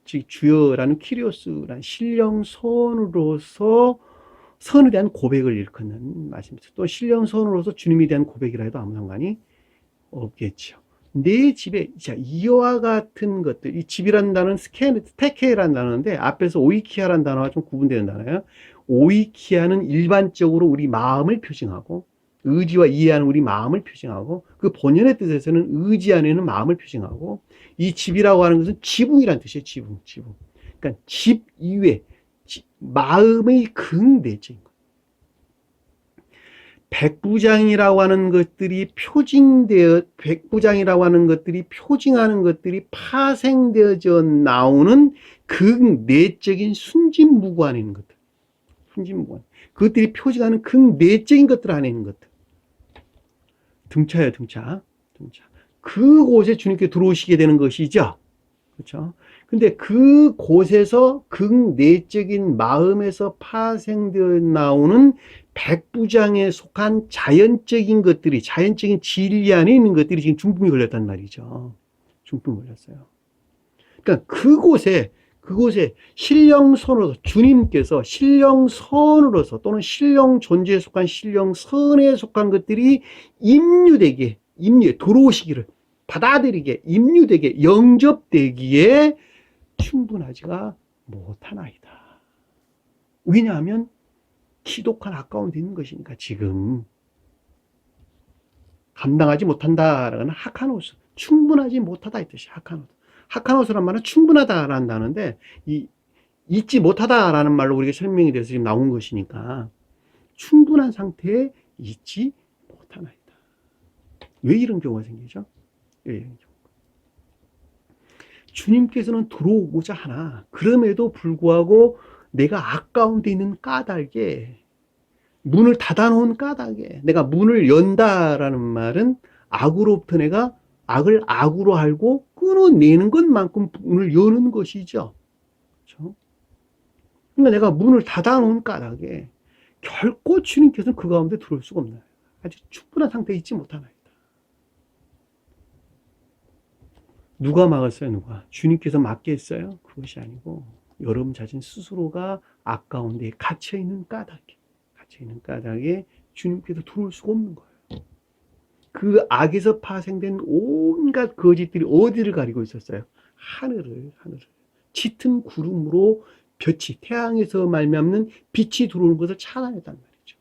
주여라는 키리오스라는 신령선으로서 선에 대한 고백을 일컫는 말씀입니다. 또 신령선으로서 주님에 대한 고백이라 해도 아무 상관이 없겠죠. 내 집에, 자, 이와 같은 것들, 이 집이라는 단어는 스테케라는 단어인데 앞에서 오이키아라는 단어가 좀 구분되는 단어예요. 오이키아는 일반적으로 우리 마음을 표징하고, 의지와 이해하는 우리 마음을 표징하고, 그 본연의 뜻에서는 의지 안에는 마음을 표징하고, 이 집이라고 하는 것은 지붕이라는 뜻이에요. 지붕. 그러니까 집 이외, 마음의 극내적인 것. 백부장이라고 하는 것들이 표징하는 것들이 파생되어져 나오는 극내적인 순진무구 안에 있는 것들. 그것들이 표징하는 극내적인 것들 안에 있는 것들. 등차예요, 등차. 그곳에 주님께 들어오시게 되는 것이죠. 그렇죠? 근데 그곳에서 극내적인 마음에서 파생되어 나오는 백부장에 속한 자연적인 것들이, 자연적인 진리 안에 있는 것들이 지금 중풍이 걸렸단 말이죠. 중풍이 걸렸어요. 그러니까 그곳에 신령선으로서, 주님께서 신령선으로서 또는 신령 존재에 속한 신령선에 속한 것들이 들어오시기를, 받아들이게, 임유되게, 영접되기에 충분하지가 못하나이다. 왜냐하면 기독한 악 가운데 있는 것이니까. 지금 감당하지 못한다라는 하카노스, 충분하지 못하다 이 뜻이야. 하카노스란 말은 충분하다라는 단어인데, 잊지 못하다라는 말로 우리가 설명이 돼서 지금 나온 것이니까 충분한 상태에 잊지 못하나이다. 왜 이런 경우가 생기죠? 주님께서는 들어오고자 하나, 그럼에도 불구하고 내가 악 가운데 있는 까닭에, 문을 닫아놓은 까닭에, 내가 문을 연다라는 말은 악으로부터 내가 악을 악으로 알고 끊어내는 것만큼 문을 여는 것이죠. 그렇죠? 그러니까 내가 문을 닫아놓은 까닭에 결코 주님께서는 그 가운데 들어올 수가 없나요? 아직 충분한 상태에 있지 못하나이다. 누가 막았어요? 누가? 주님께서 막게 했어요? 그것이 아니고 여러분 자신 스스로가 악 가운데 갇혀있는 까닭에 주님께서 들어올 수가 없는 거예요. 그 악에서 파생된 온갖 거짓들이 어디를 가리고 있었어요? 하늘을. 짙은 구름으로 빛이, 태양에서 말미암는 빛이 들어오는 것을 차단했단 말이죠.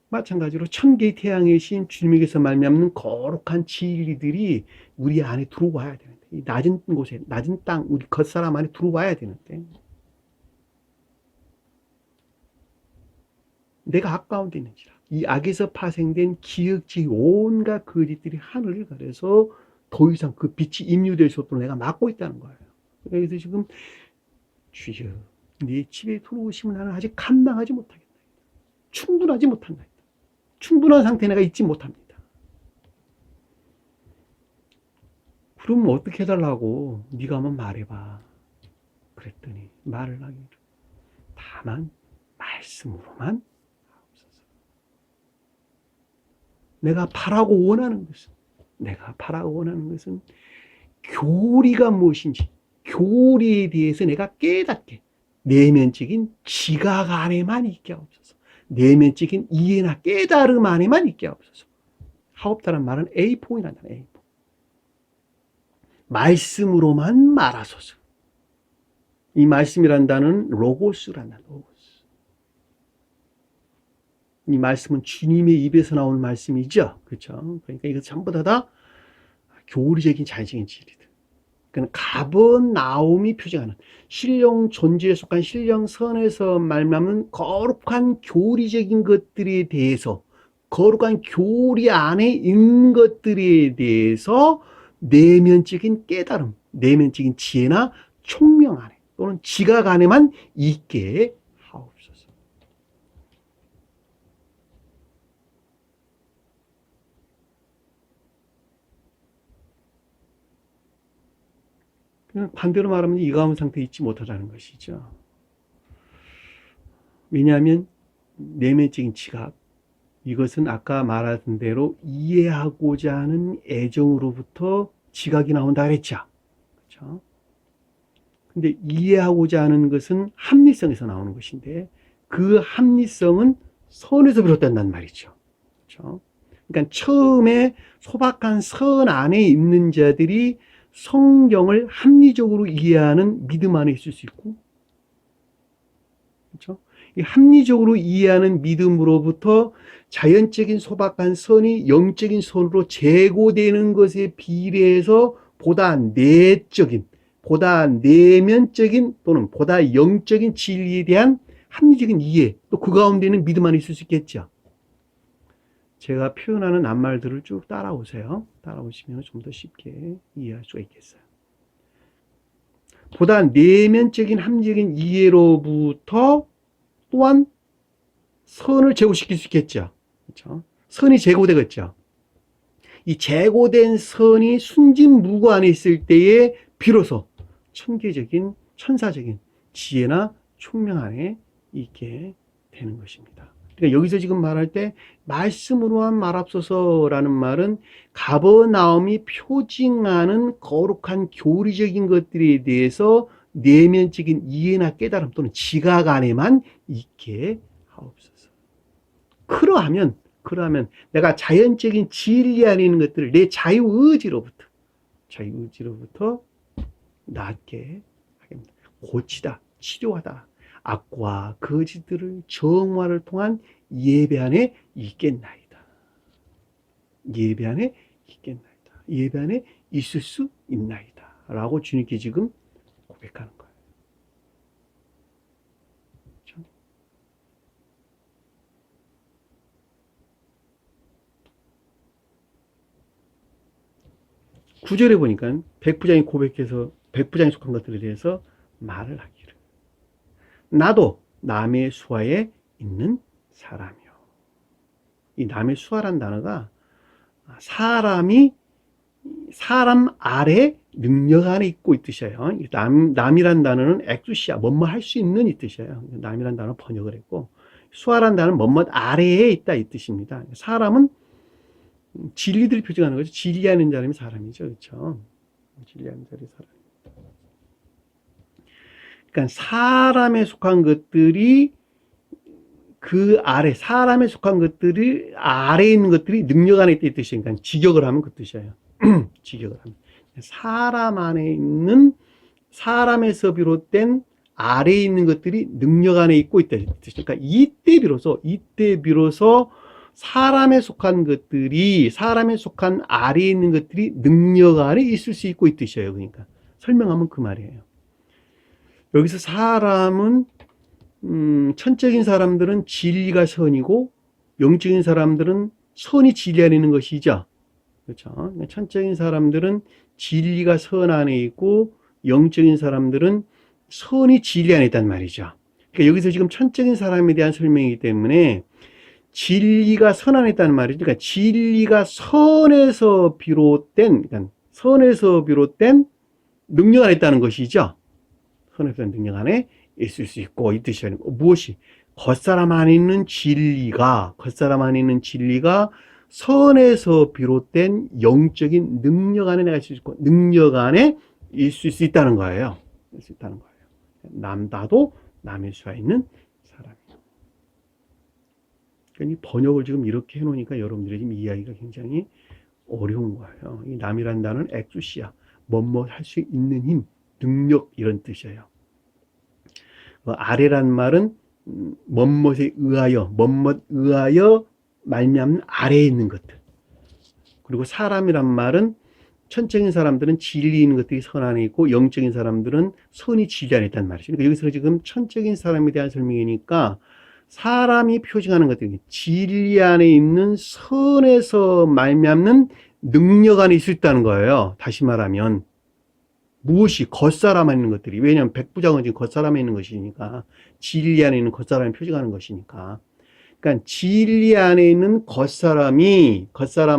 마찬가지로 천개의 태양의 신 주님에게서 말미암는 거룩한 진리들이 우리 안에 들어와야 되는데, 이 낮은 곳에, 낮은 땅, 우리 겉사람 안에 들어와야 되는데, 내가 악 가운데 있는지라. 이 악에서 파생된 기억지 온갖 거짓들이 하늘을 가려서 더 이상 그 빛이 임유될 수 없도록 내가 막고 있다는 거예요. 여기서 지금 주여 네 집에 들어오시면 나는 아직 감당하지 못하겠다. 충분하지 못한다. 충분한 상태에 내가 있지 못합니다. 그럼 어떻게 해달라고? 네가 한번 말해봐. 그랬더니 말을 하기를 다만 말씀으로만 하옵소서. 내가 바라고 원하는 것은 교리가 무엇인지, 교리에 대해서 내가 깨닫게 내면적인 지각 안에만 있게 하옵소서. 내면적인 이해나 깨달음 안에만 있게 하옵소서. 하옵다는 말은 A4이란다. A4. 말씀으로만 말하소서. 이 말씀이란 단어는 로고스란다. 로고스. 이 말씀은 주님의 입에서 나온 말씀이죠. 그렇죠? 그러니까 이거 전부 다 교리적인 자연적인 진리들. 그러니까 가버나움이 표정하는 신령 존재에 속한 신령 선에서 말하면 거룩한 교리적인 것들에 대해서, 거룩한 교리 안에 있는 것들에 대해서 내면적인 깨달음, 내면적인 지혜나 총명 안에 또는 지각 안에만 있게 하옵소서. 반대로 말하면 이 가운 상태에 있지 못하다는 것이죠. 왜냐하면 내면적인 지각, 이것은 아까 말한 대로 이해하고자 하는 애정으로부터 지각이 나온다 그랬죠. 그렇죠? 근데 이해하고자 하는 것은 합리성에서 나오는 것인데 그 합리성은 선에서 비롯된단 말이죠. 그렇죠? 그러니까 처음에 소박한 선 안에 있는 자들이 성경을 합리적으로 이해하는 믿음 안에 있을 수 있고, 그렇죠? 이 합리적으로 이해하는 믿음으로부터 자연적인 소박한 선이 영적인 선으로 제고되는 것에 비례해서 보다 내적인, 보다 내면적인 또는 보다 영적인 진리에 대한 합리적인 이해, 또 그 가운데는 믿음 안에 있을 수 있겠죠. 제가 표현하는 낱말들을 쭉 따라오세요. 따라오시면 좀 더 쉽게 이해할 수가 있겠어요. 보다 내면적인 합리적인 이해로부터 또한 선을 제고시킬 수 있겠죠. 그렇죠? 선이 제고되겠죠. 이 제고된 선이 순진무구 안에 있을 때에 비로소 천계적인, 천사적인 지혜나 총명 안에 있게 되는 것입니다. 그러니까 여기서 지금 말할 때 말씀으로만 말합소서라는 말은 가버나움이 표징하는 거룩한 교리적인 것들에 대해서 내면적인 이해나 깨달음 또는 지각 안에만 있게 하옵소서. 그러하면 내가 자연적인 진리 안에 있는 것들을 내 자유의지로부터 낫게 하겠습니다. 고치다, 치료하다, 악과 거짓들을 정화를 통한 예배 안에 있겠나이다. 예배 안에 있겠나이다. 예배 안에 있을 수 있나이다. 라고 주님께 지금 고백하는 거예요. 그렇죠? 구절에 보니까 백부장이 고백해서 백부장이 속한 것들에 대해서 말을 하기를 나도 남의 수하에 있는 사람이요. 이 남의 수하란 단어가 사람 아래 능력 안에 있고 이 뜻이에요. 남이란 단어는 엑두시아, 뭐뭐 할 수 있는 이 뜻이에요. 남이란 단어 번역을 했고 수하란 단어는 뭐뭐 아래에 있다 이 뜻입니다. 사람은 진리들을 표정하는 거죠. 진리하는 사람이 사람이죠. 그렇죠? 진리하는 사람이 사람. 그러니까 사람에 속한 것들이 그 아래, 사람에 속한 것들이 아래에 있는 것들이 능력 안에 있다 이 뜻이에요. 그러니까 직역을 하면 그 뜻이에요. 직역을 하면. 사람 안에 있는, 사람에서 비롯된 아래에 있는 것들이 능력 안에 있고 있다 이 뜻이에요. 그러니까 이때 비로소 사람에 속한 것들이, 사람에 속한 아래에 있는 것들이 능력 안에 있을 수 있고 이 뜻이에요. 그러니까 설명하면 그 말이에요. 여기서 사람은 천적인 사람들은 진리가 선이고 영적인 사람들은 선이 진리 안에 있는 것이죠. 그렇죠? 천적인 사람들은 진리가 선 안에 있고 영적인 사람들은 선이 진리 안에 있단 말이죠. 그러니까 여기서 지금 천적인 사람에 대한 설명이기 때문에 진리가 선 안에 있다는 말이죠. 그러니까 진리가 선에서 비롯된, 그러니까 선에서 비롯된 능력 안에 있다는 것이죠. 선에서 비롯된 능력 안에 있을 수 있고, 이 뜻이에요. 무엇이? 겉사람 안에 있는 진리가 선에서 비롯된 영적인 능력 안에 내가 있을 수 있고, 능력 안에 있을 수 있다는 거예요. 있을 수 있다는 거예요. 나도 남일 수가 있는 사람이에요. 그러니까 이 번역을 지금 이렇게 해놓으니까 여러분들이 지금 이해하기가 굉장히 어려운 거예요. 이 남이라는 단어는 엑수시아, 뭐뭐 할 수 있는 힘, 능력 이런 뜻이에요. 아래란 말은 뭐뭐에 의하여 말미암는 아래에 있는 것들. 그리고 사람이란 말은 천적인 사람들은 진리 있는 것들이 선 안에 있고 영적인 사람들은 선이 진리 안에 있다는 말이죠. 그러니까 여기서 지금 천적인 사람에 대한 설명이니까 사람이 표징하는 것들이 진리 안에 있는 선에서 말미암는 능력 안에 있을 수 있다는 거예요. 다시 말하면 무엇이 겉사람 안에 있는 것들이, 왜냐하면 백부장은 지금 겉사람에 있는 것이니까, 진리 안에 있는 겉사람이 표징하는 것이니까, 그러니까 진리 안에 있는 겉사람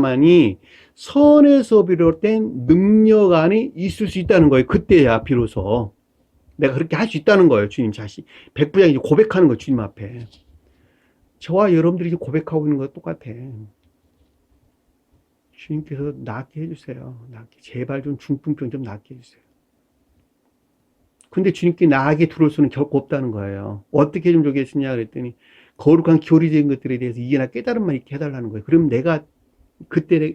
안이 선에서 비롯된 능력 안에 있을 수 있다는 거예요. 그때야 비로소 내가 그렇게 할 수 있다는 거예요. 주님 자신, 백부장이 이제 고백하는 거예요. 주님 앞에. 저와 여러분들이 이제 고백하고 있는 거 똑같아. 주님께서 낫게 해주세요. 낫게. 제발 좀 중풍병 좀 낫게 해주세요. 근데 주님께 나에게 들어올 수는 결코 없다는 거예요. 어떻게 좀 좋겠느냐 그랬더니 거룩한 교리적인 것들에 대해서 이해나 깨달음만 있게 해달라는 거예요. 그럼 내가 그때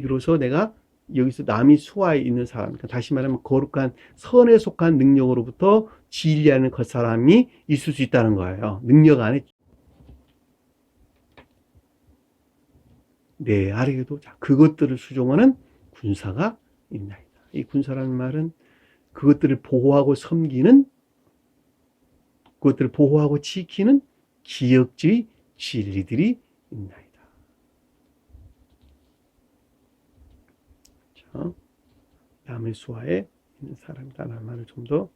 비로소 내가 여기서 남이 수하에 있는 사람, 그러니까 다시 말하면 거룩한 선에 속한 능력으로부터 진리하는 그 사람이 있을 수 있다는 거예요. 능력 안에. 내 아래에도 그것들을 수종하는 군사가 있나이다. 이 군사라는 말은 그것들을 보호하고 섬기는, 그것들을 보호하고 지키는 기역주의 진리들이 있나이다. 자, 남의 수하에 있는 사람이라는 말을 좀 더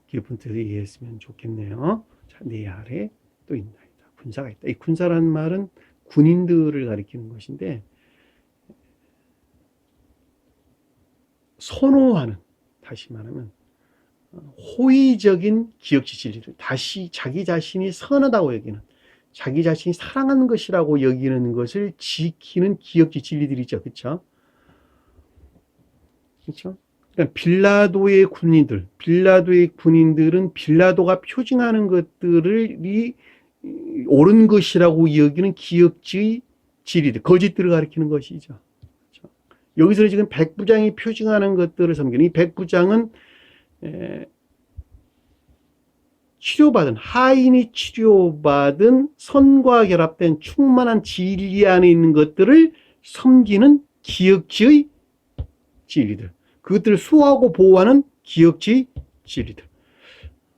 깊은 뜻을 이해했으면 좋겠네요. 자, 내 아래 또 있나이다. 군사가 있다. 이 군사라는 말은 군인들을 가리키는 것인데, 선호하는, 다시 말하면 호의적인 기역지 진리를, 다시 자기 자신이 선하다고 여기는, 자기 자신이 사랑하는 것이라고 여기는 것을 지키는 기역지 진리들이죠. 그렇죠? 그렇죠? 그러니까 빌라도의 군인들은 빌라도가 표징하는 것들이 옳은 것이라고 여기는 기역지의 진리들, 거짓들을 가리키는 것이죠. 그렇죠? 여기서 지금 백부장이 표징하는 것들을 섬기는, 이 백부장은 하인이 치료받은 선과 결합된 충만한 진리 안에 있는 것들을 섬기는 기역지의 진리들, 그것들을 수호하고 보호하는 기역지의 진리들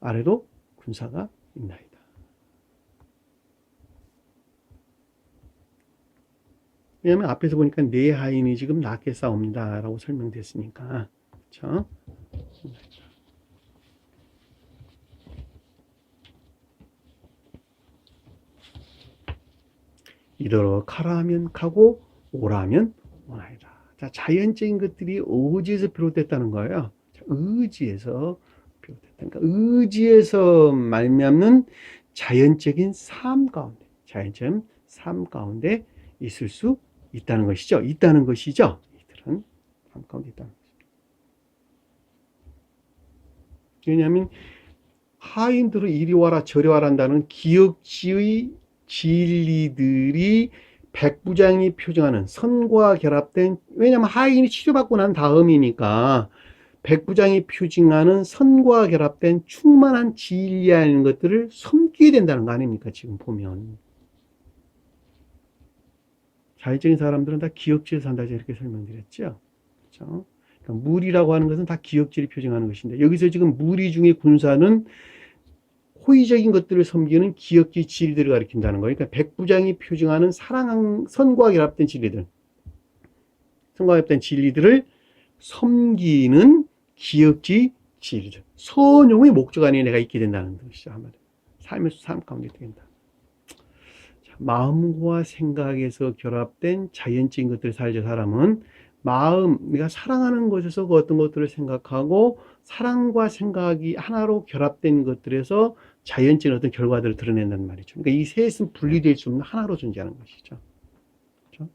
아래도 군사가 있나이다. 왜냐하면 앞에서 보니까 내 하인이 지금 낮게 싸웁니다 라고 설명됐으니까. 그렇죠? 이더러 가라 하면 가고 오라 하면 오나이다. 자, 자연적인 것들이 의지에서 비롯됐다는 거예요. 자, 의지에서 비롯됐다. 그러니까 의지에서 말미암는 자연적인 삶 가운데 있을 수 있다는 것이죠. 이들은 삶 가운데 있다는 것입니다. 왜냐하면 하인들을 이리 와라 저리 와라 한다는 기역지의 진리들이 백부장이 표정하는 선과 결합된, 왜냐하면 하인이 치료받고 난 다음이니까 백부장이 표징하는 선과 결합된 충만한 진리하는 것들을 섬기게 된다는 거 아닙니까? 지금 보면 자연적인 사람들은 다 기역지에 산다 이렇게 설명드렸죠. 그렇죠? 그러니까 무리라고 하는 것은 다 기역지를 표징하는 것인데, 여기서 지금 무리 중에 군사는 호의적인 것들을 섬기는 기역지 진리들을 가리킨다는 거예요. 그러니까 백부장이 표징하는 선과 결합된 진리들, 선과 결합된 진리들을 섬기는 기업주의, 지혜주의. 선용의 목적 안에 내가 있게 된다는 것이죠. 한마디로. 삶에서 삶 가운데 된다. 마음과 생각에서 결합된 자연적인 것들을 살죠. 사람은 마음, 내가 사랑하는 것에서 그 어떤 것들을 생각하고 사랑과 생각이 하나로 결합된 것들에서 자연적인 어떤 결과들을 드러낸다는 말이죠. 그러니까 이 셋은 분리될 수 없는 하나로 존재하는 것이죠. 그렇죠?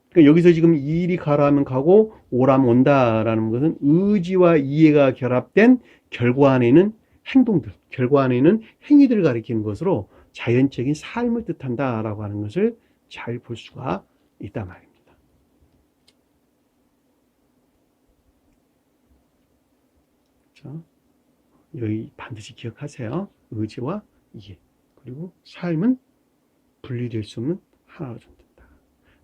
그러니까 여기서 지금 이리 가라 하면 가고 오라면 온다라는 것은 의지와 이해가 결합된 결과 안에 있는 행동들, 결과 안에 있는 행위들을 가리키는 것으로 자연적인 삶을 뜻한다라고 하는 것을 잘 볼 수가 있단 말입니다. 자, 여기 반드시 기억하세요. 의지와 이해, 그리고 삶은 분리될 수 없는 하나로 존재한다.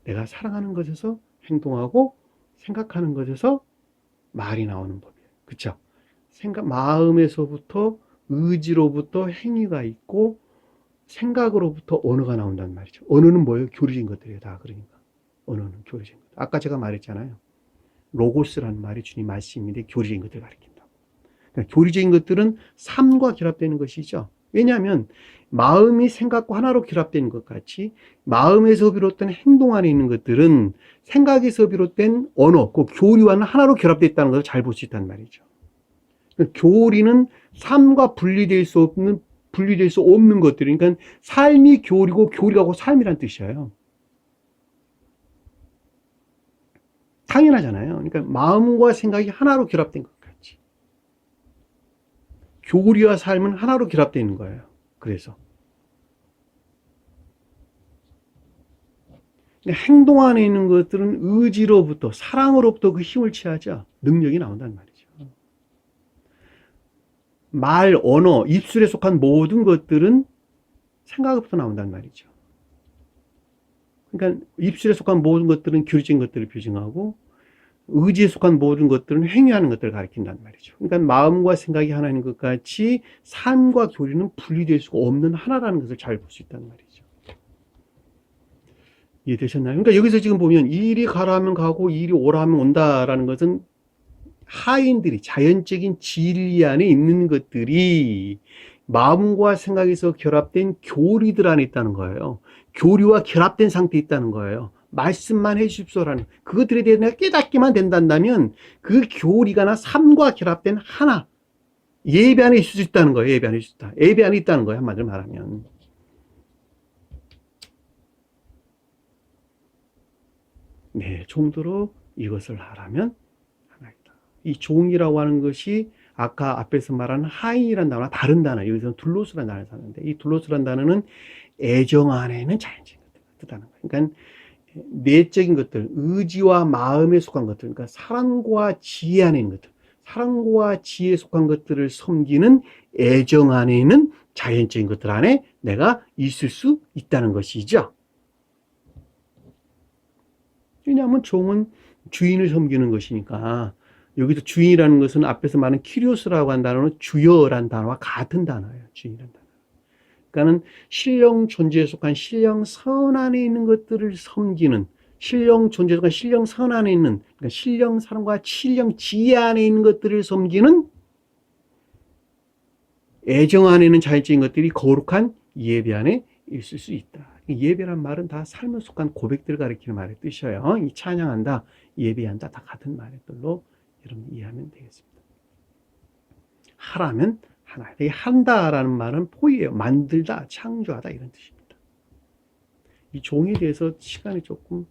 내가 사랑하는 것에서 행동하고 생각하는 것에서 말이 나오는 법이에요. 그렇죠? 마음에서부터 의지로부터 행위가 있고 생각으로부터 언어가 나온다는 말이죠. 언어는 뭐예요? 교리적인 것들이에요. 다 그러니까. 언어는 교리적인 것. 아까 제가 말했잖아요. 로고스라는 말이 주님 말씀인데 교리적인 것들을 가리킨다고. 그러니까 교리적인 것들은 삶과 결합되는 것이죠. 왜냐하면 마음이 생각과 하나로 결합되는 것 같이 마음에서 비롯된 행동 안에 있는 것들은 생각에서 비롯된 언어, 그 교리와는 하나로 결합되어 있다는 것을 잘 볼 수 있다는 말이죠. 교리는 삶과 분리될 수 없는 것들. 그러니까 삶이 교리고 교리가 삶이란 뜻이에요. 당연하잖아요. 그러니까 마음과 생각이 하나로 결합된 것 같이. 교리와 삶은 하나로 결합되어 있는 거예요. 그래서. 행동 안에 있는 것들은 의지로부터, 사랑으로부터 그 힘을 취하죠. 능력이 나온다는 말이죠. 말, 언어, 입술에 속한 모든 것들은 생각으로부터 나온다는 말이죠. 그러니까 입술에 속한 모든 것들은 교리적인 것들을 표징하고 의지에 속한 모든 것들은 행위하는 것들을 가리킨다는 말이죠. 그러니까 마음과 생각이 하나인 것 같이 삶과 교리는 분리될 수가 없는 하나라는 것을 잘 볼 수 있다는 말이죠. 이해되셨나요? 그러니까 여기서 지금 보면 이리 가라 하면 가고 이리 오라 하면 온다라는 것은 하인들이 자연적인 진리 안에 있는 것들이 마음과 생각에서 결합된 교리들 안에 있다는 거예요. 교리와 결합된 상태에 있다는 거예요. 말씀만 해 주십시오라는 그것들에 대해 내가 깨닫기만 된다면 그 교리가나 삶과 결합된 하나 예배 안에 있을 수 있다는 거예요. 예배 안에 있다. 예배 안에 있다는 거예요. 한마디로 말하면. 네, 정도로 이것을 하라면 하나이다. 이 종이라고 하는 것이 아까 앞에서 말하는 하인이라는 단어와 다른 단어, 여기서는 둘로스라는 단어를 썼는데 이 둘로스라는 단어는 애정 안에 있는 자연적인 것들을 뜻하는 거예요. 그러니까 내적인 것들, 의지와 마음에 속한 것들, 그러니까 사랑과 지혜 안에 있는 것들, 사랑과 지혜에 속한 것들을 섬기는 애정 안에 있는 자연적인 것들 안에 내가 있을 수 있다는 것이죠. 왜냐하면 종은 주인을 섬기는 것이니까 여기서 주인이라는 것은 앞에서 말하는 키리오스라고 한 단어는 주여라는 단어와 같은 단어예요. 주인이라는 단어. 그러니까는 신령 존재에 속한 신령 선 안에 있는 것들을 섬기는 신령 존재에 속한 신령 선 안에 있는 그러니까 신령 사랑과 신령 지혜 안에 있는 것들을 섬기는 애정 안에 있는 자연적인 것들이 거룩한 예배 안에 있을 수 있다. 예배란 말은 다 삶에 속한 고백들을 가리키는 말의 뜻이에요. 이 찬양한다, 예배한다 다 같은 말의 뜻로 여러분 이해하면 되겠습니다. 하라면 하나. 이 한다라는 말은 포이예요. 만들다, 창조하다 이런 뜻입니다. 이 종에 대해서 시간이 조금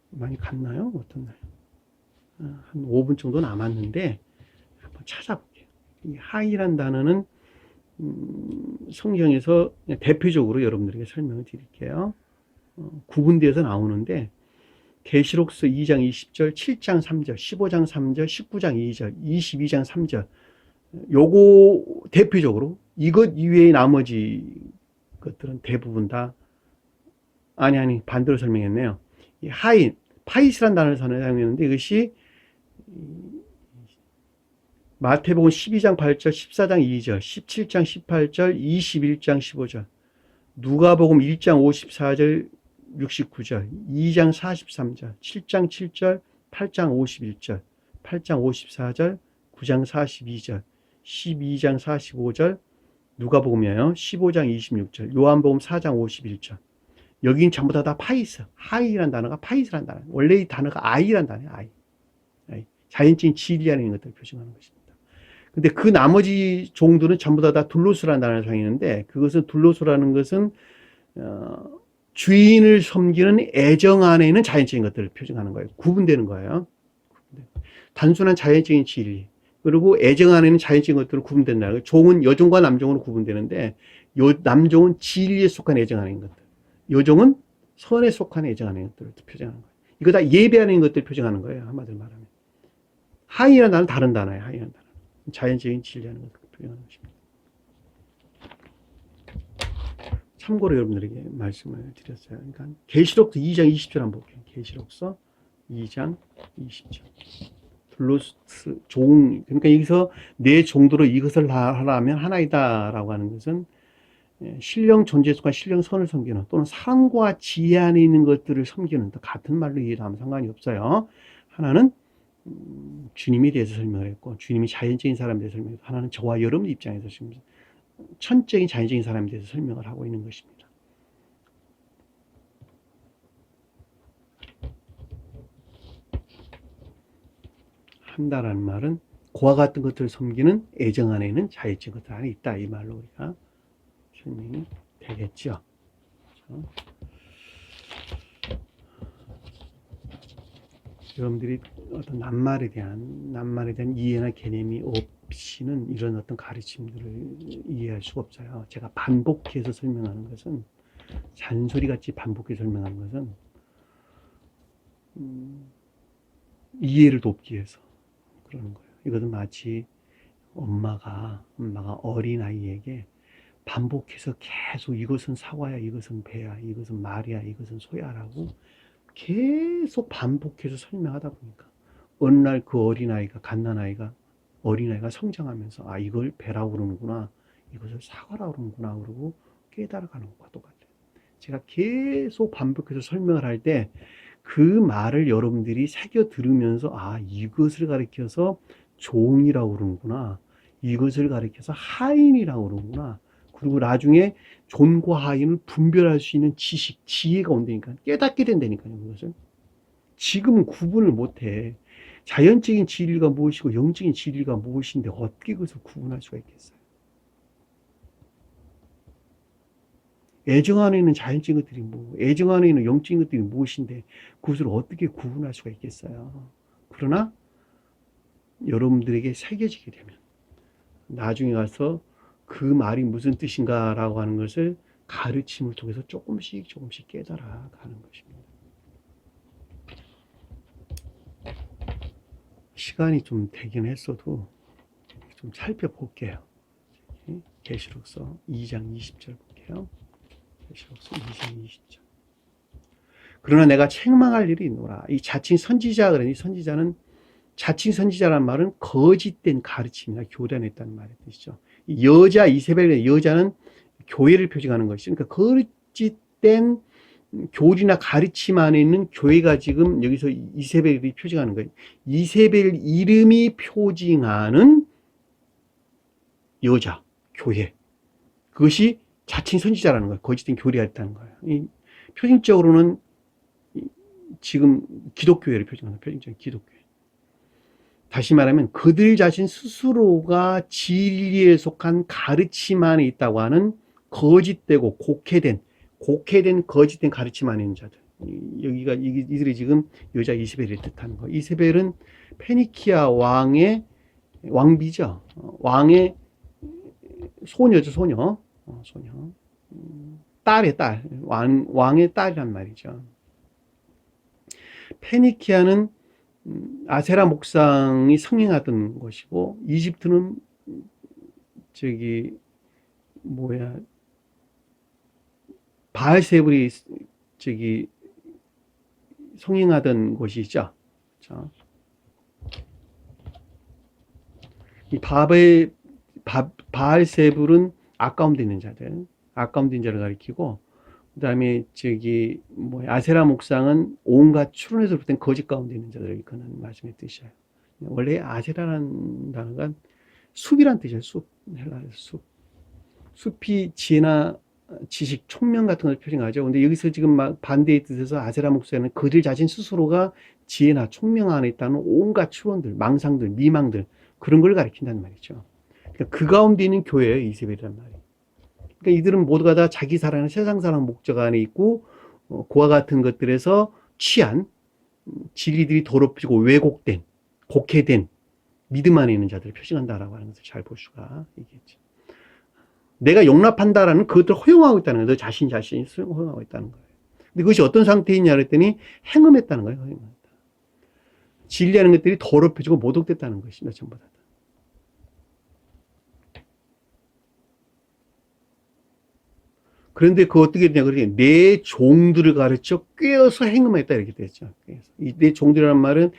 많이 갔나요? 어떻나요? 한 5분 정도 남았는데 한번 찾아볼게요. 이 하이란 단어는 성경에서 대표적으로 여러분들에게 설명을 드릴게요. 구분되어서 나오는데 계시록서 2장 20절, 7장 3절, 15장 3절, 19장 2절, 22장 3절 요거 대표적으로 이것 이외의 나머지 것들은 대부분 다 아니 반대로 설명했네요. 이 하인, 파이스란 단어를 사용했는데 이것이 마태복음 12장 8절, 14장 2절, 17장 18절, 21장 15절, 누가복음 1장 54절, 69절, 2장 43절, 7장 7절, 8장 51절, 8장 54절, 9장 42절, 12장 45절, 누가복음이에요. 15장 26절, 요한복음 4장 51절. 여긴 전부 다 파이스, 하이라는 단어가 파이스라는 단어. 원래 이 단어가 아이라는 단어예요. 아이. 자연적인 진리라는 것들을 표시하는 것입니다. 근데 그 나머지 종들은 전부 다 둘로스라는 단어를 사용했는데, 그것은 둘로스라는 것은 주인을 섬기는 애정 안에 있는 자연적인 것들을 표현하는 거예요. 구분되는 거예요. 단순한 자연적인 진리, 그리고 애정 안에 있는 자연적인 것들을 구분된다는 거예요. 종은 여종과 남종으로 구분되는데, 남종은 진리에 속한 애정 안에 있는 것들, 여종은 선에 속한 애정 안에 있는 것들을 표정하는 거예요. 이거 다 예배 안에 있는 것들을 표정하는 거예요. 한마디로 말하면. 하이라는 단어는 다른 단어예요. 하이라는 단어. 자연적인 진리하는 것들을 표현하는 것입니다. 참고로 여러분들에게 말씀을 드렸어요. 그러니까 계시록서 2장 20절 한번 볼게요. 계시록서 2장 20절. 둘로스 종, 그러니까 여기서 내 종도로 이것을 하라면 하나이다라고 하는 것은 신령 존재에 속한 신령 선을 섬기는, 또는 사랑과 지혜 안에 있는 것들을 섬기는, 같은 말로 이해하면 상관이 없어요. 하나는 주님에 대해서 설명을 했고, 주님이 자연적인 사람에 대해서 설명했고, 하나는 저와 여러분 입장에서 천적인 자연적인 사람에 대해서 설명을 하고 있는 것입니다. 한다라는 말은 그와 같은 것들을 섬기는 애정 안에 있는 자연적인 것들 안에 있다, 이 말로 우리가 설명이 되겠죠. 여러분들이 어떤 낱말에 대한 이해나 개념이 없이는 이런 어떤 가르침들을 이해할 수가 없어요. 제가 반복해서 설명하는 것은, 잔소리같이 반복해서 설명하는 것은 이해를 돕기 위해서 그러는 거예요. 이것은 마치 엄마가 어린아이에게 반복해서 계속 이것은 사과야, 이것은 배야, 이것은 말이야, 이것은 소야라고 계속 반복해서 설명하다 보니까 어느 날 그 어린아이가, 어린아이가 성장하면서, 아, 이걸 배라고 그러는구나, 이것을 사과라고 그러는구나, 그러고 깨달아가는 것과 똑같아요. 제가 계속 반복해서 설명을 할 때 그 말을 여러분들이 새겨 들으면서, 아, 이것을 가리켜서 종이라고 그러는구나, 이것을 가리켜서 하인이라고 그러는구나, 그리고 나중에 존과 하인을 분별할 수 있는 지식, 지혜가 온다니까, 깨닫게 된다니까요. 그것을 지금은 구분을 못해. 자연적인 진리가 무엇이고 영적인 진리가 무엇인데 어떻게 그것을 구분할 수가 있겠어요? 애정 안에 있는 자연적인 것들이 애정 안에 있는 영적인 것들이 무엇인데 그것을 어떻게 구분할 수가 있겠어요? 그러나 여러분들에게 새겨지게 되면 나중에 가서 그 말이 무슨 뜻인가라고 하는 것을 가르침을 통해서 조금씩 깨달아 가는 것입니다. 시간이 좀 되긴 했어도 좀 살펴볼게요. 계시록서 2장 20절 볼게요. 계시록서 2장 20절. 그러나 내가 책망할 일이 있노라. 이 자칭 선지자, 그러니 선지자는, 자칭 선지자란 말은 거짓된 가르침이나 교단에 있다는 말의 뜻이죠. 여자 이세벨의 여자는 교회를 표징하는 것이죠. 그러니까 거짓된 교리나 가르침 안에 있는 교회가 지금 여기서 이세벨이 표징하는 거예요. 이세벨 이름이 표징하는 여자, 교회. 그것이 자칭 선지자라는 거예요. 거짓된 교리가 있다는 거예요. 표징적으로는 지금 기독교회를 표징하는 표징적인 기독교회. 다시 말하면 그들 자신 스스로가 진리에 속한 가르침 안에 있다고 하는 거짓되고 곡해된 거짓된 가르침 안에 있는 자들. 여기가 이들이 지금 여자 이세벨을 뜻하는 거예요. 이세벨은 페니키아 왕의 왕비죠. 왕의 소녀죠, 소녀. 딸의 딸. 왕의 딸이란 말이죠. 페니키아는 아세라 목상이 성행하던 곳이고, 이집트는 바알세불이 성행하던 곳이죠. 자, 이 바알세불은 아까움 데 있는 자들, 아까움 데 있는 자를 가리키고, 그다음에 아세라 목상은 온갖 추론에서 비롯된 거짓 가운데 있는 자들을 일컫는 말씀의 뜻이에요. 원래 아세라라는 단어가 숲이란 뜻이에요. 숲. 헬라에서 숲. 숲이 지혜나 지식, 총명 같은 걸 표현하죠. 근데 여기서 지금 막 반대의 뜻에서 아세라 목사는 그들 자신 스스로가 지혜나 총명 안에 있다는 온갖 추론들, 망상들, 미망들 그런 걸 가리킨다는 말이죠. 그러니까 그 가운데 있는 교회예요, 이세벨이란 말이. 그러니까 이들은 모두가 다 자기 사랑은 세상 사랑 목적 안에 있고 그와 같은 것들에서 취한 진리들이 더럽히고 왜곡된, 곡해된 믿음 안에 있는 자들을 표징한다라고 하는 것을 잘 볼 수가 있겠죠. 내가 용납한다라는 그것들을 허용하고 있다는 거예요. 너 자신이 허용하고 있다는 거예요. 근데 그것이 어떤 상태이냐 그랬더니 행음했다는 거예요. 허용했다. 진리하는 것들이 더럽혀지고 모독됐다는 것입니다. 전부 다. 그런데 그 어떻게 되냐 그러니 내 종들을 가르쳐 꿰어서 행음했다 이렇게 됐죠. 내 종들이라는 말은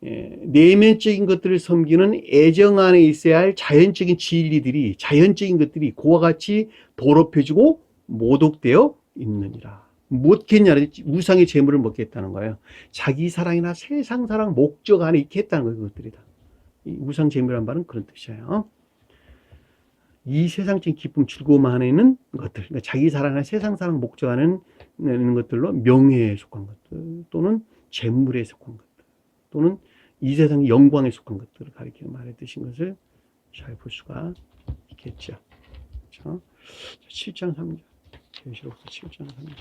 내면적인 것들을 섬기는 애정 안에 있어야 할 자연적인 진리들이 자연적인 것들이 그와 같이 더럽혀지고 모독되어 있느니라. 못겠냐 우상의 재물을 먹겠다는 거예요. 자기 사랑이나 세상 사랑 목적 안에 있게 했다는 거예요. 그것들이 다. 이 우상 재물이란 말은 그런 뜻이에요. 이 세상적인 기쁨, 즐거움 안에 있는 것들, 그러니까 자기 사랑이나 세상 사랑 목적 안에 있는 것들로 명예에 속한 것들, 또는 재물에 속한 것들, 또는 이 세상의 영광에 속한 것들을 가리키는 말의 뜻인 것을 잘 볼 수가 있겠죠. 그렇죠? 7장 3절. 계시록서 7장 3절.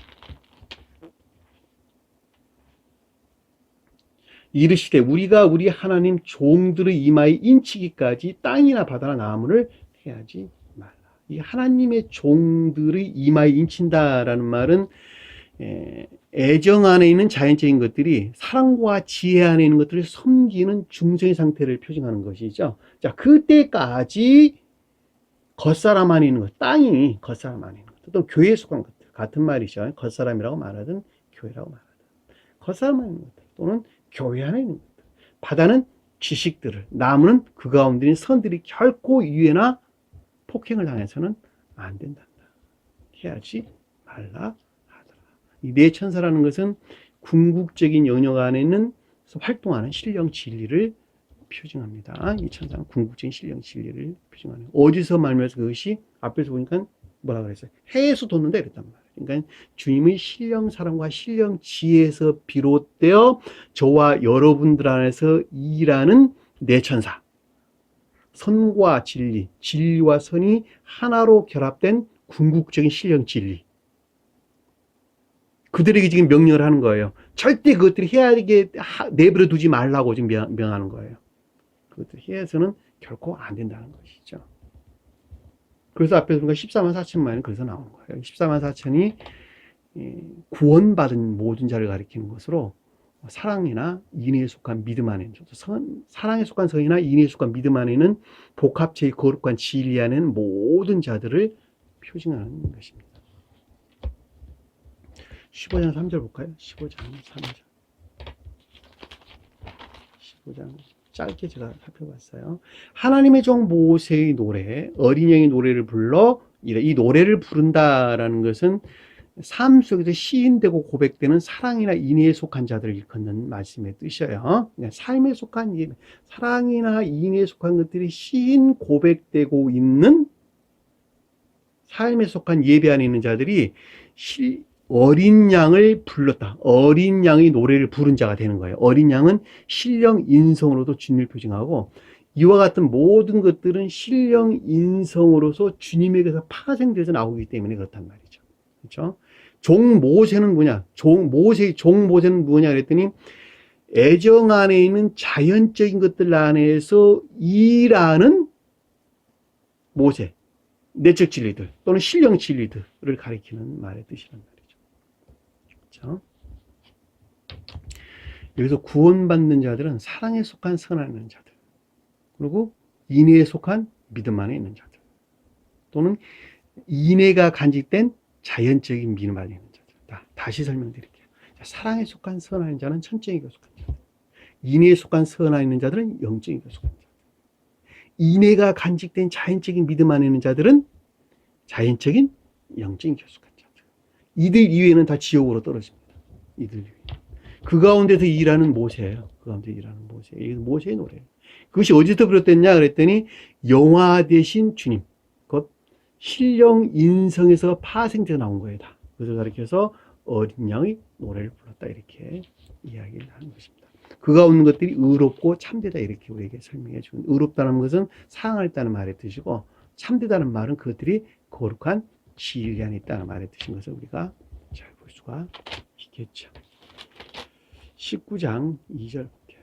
이르시되 우리가 우리 하나님 종들의 이마에 인치기까지 땅이나 바다나 나무를 해야지 말라. 이 하나님의 종들의 이마에 인친다라는 말은 애정 안에 있는 자연적인 것들이 사랑과 지혜 안에 있는 것들을 섬기는 중성의 상태를 표징하는 것이죠. 자, 그때까지 겉사람 안에 있는 것, 땅이 겉사람 안에 있는 것, 또 교회에 속한 것들, 같은 말이죠. 겉사람이라고 말하든 교회라고 말하든 겉사람 안에 있는 것들, 또는 교회 안에 있는 것들. 바다는 지식들을, 나무는 그 가운데 있는 선들이 결코 유해나 폭행을 당해서는 안 된단다. 해야지 말라. 이 네 천사라는 것은 궁극적인 영역 안에 있는 활동하는 신령 진리를 표징합니다. 이 천사는 궁극적인 신령 진리를 표징하는. 어디서 말미암아서 그것이 앞에서 보니까 뭐라 그랬어요? 해에서 돋는다 이랬단 말이에요. 그러니까 주님의 신령 사랑과 신령 지혜에서 비롯되어 저와 여러분들 안에서 일하는 네 천사. 선과 진리, 진리와 선이 하나로 결합된 궁극적인 신령 진리. 그들에게 지금 명령을 하는 거예요. 절대 그것들이 해야게 내버려 두지 말라고 지금 명하는 거예요. 그것들 해서는 결코 안 된다는 것이죠. 그래서 앞에서 보니까 14만 4천만이 그래서 나오는 거예요. 14만 4천이 구원받은 모든 자를 가리키는 것으로 사랑이나 인애에 속한 믿음 안에 있는 사랑에 속한 선이나 인애에 속한 믿음 안에 있는 복합체의 거룩한 진리 안에 있는 모든 자들을 표징하는 것입니다. 15장 3절 볼까요? 15장 3절. 15장 짧게 제가 살펴봤어요. 하나님의 종 모세의 노래, 어린 양의 노래를 불러 이 노래를 부른다라는 것은 삶 속에서 시인되고 고백되는 사랑이나 인애에 속한 자들을 일컫는 말씀의 뜻이에요. 그러니까 삶에 속한 사랑이나 인애에 속한 것들이 시인 고백되고 있는 삶에 속한 예배 안에 있는 자들이 어린 양을 불렀다. 어린 양의 노래를 부른 자가 되는 거예요. 어린 양은 신령 인성으로도 주님을 표징하고 이와 같은 모든 것들은 신령 인성으로서 주님에게서 파생돼서 나오기 때문에 그렇단 말이죠. 그렇죠? 종 모세는 뭐냐? 종 모세는 뭐냐 그랬더니 애정 안에 있는 자연적인 것들 안에서 일하는 모세, 내적 진리들 또는 신령 진리들을 가리키는 말의 뜻이란 말이죠. 그렇죠? 여기서 구원받는 자들은 사랑에 속한 선 안에 있는 자들, 그리고 인애에 속한 믿음 안에 있는 자들, 또는 인애가 간직된 자연적인 믿음 안에 있는 자들. 다시 설명드릴게요. 사랑에 속한 선 안에 있는 자는 천적에게 속한 자들, 인애에 속한 선 안에 있는 자들은 영적에게 속한 자들, 인애가 간직된 자연적인 믿음 안에 있는 자들은 자연적인 영적인 속한 자들. 이들 이외에는 다 지옥으로 떨어집니다. 이들 이외. 그 가운데서 일하는 모세예요. 그 가운데 일하는 모세. 이게 모세의 노래예요. 그것이 어디서 비롯됐냐 그랬더니 영화 대신 주님, 곧 신령 인성에서 파생되어 나온 거예요. 다. 그것을 가리켜서 어린 양의 노래를 불렀다 이렇게 이야기를 하는 것입니다. 그가 없는 것들이 의롭고 참되다 이렇게 우리에게 설명해 준. 의롭다는 것은 사랑하다는 말의 뜻이고 참되다는 말은 그것들이 거룩한 진리 안에 있다는 말의 뜻인 것을 우리가 잘 볼 수가 있겠죠. 19장 2절 볼게요.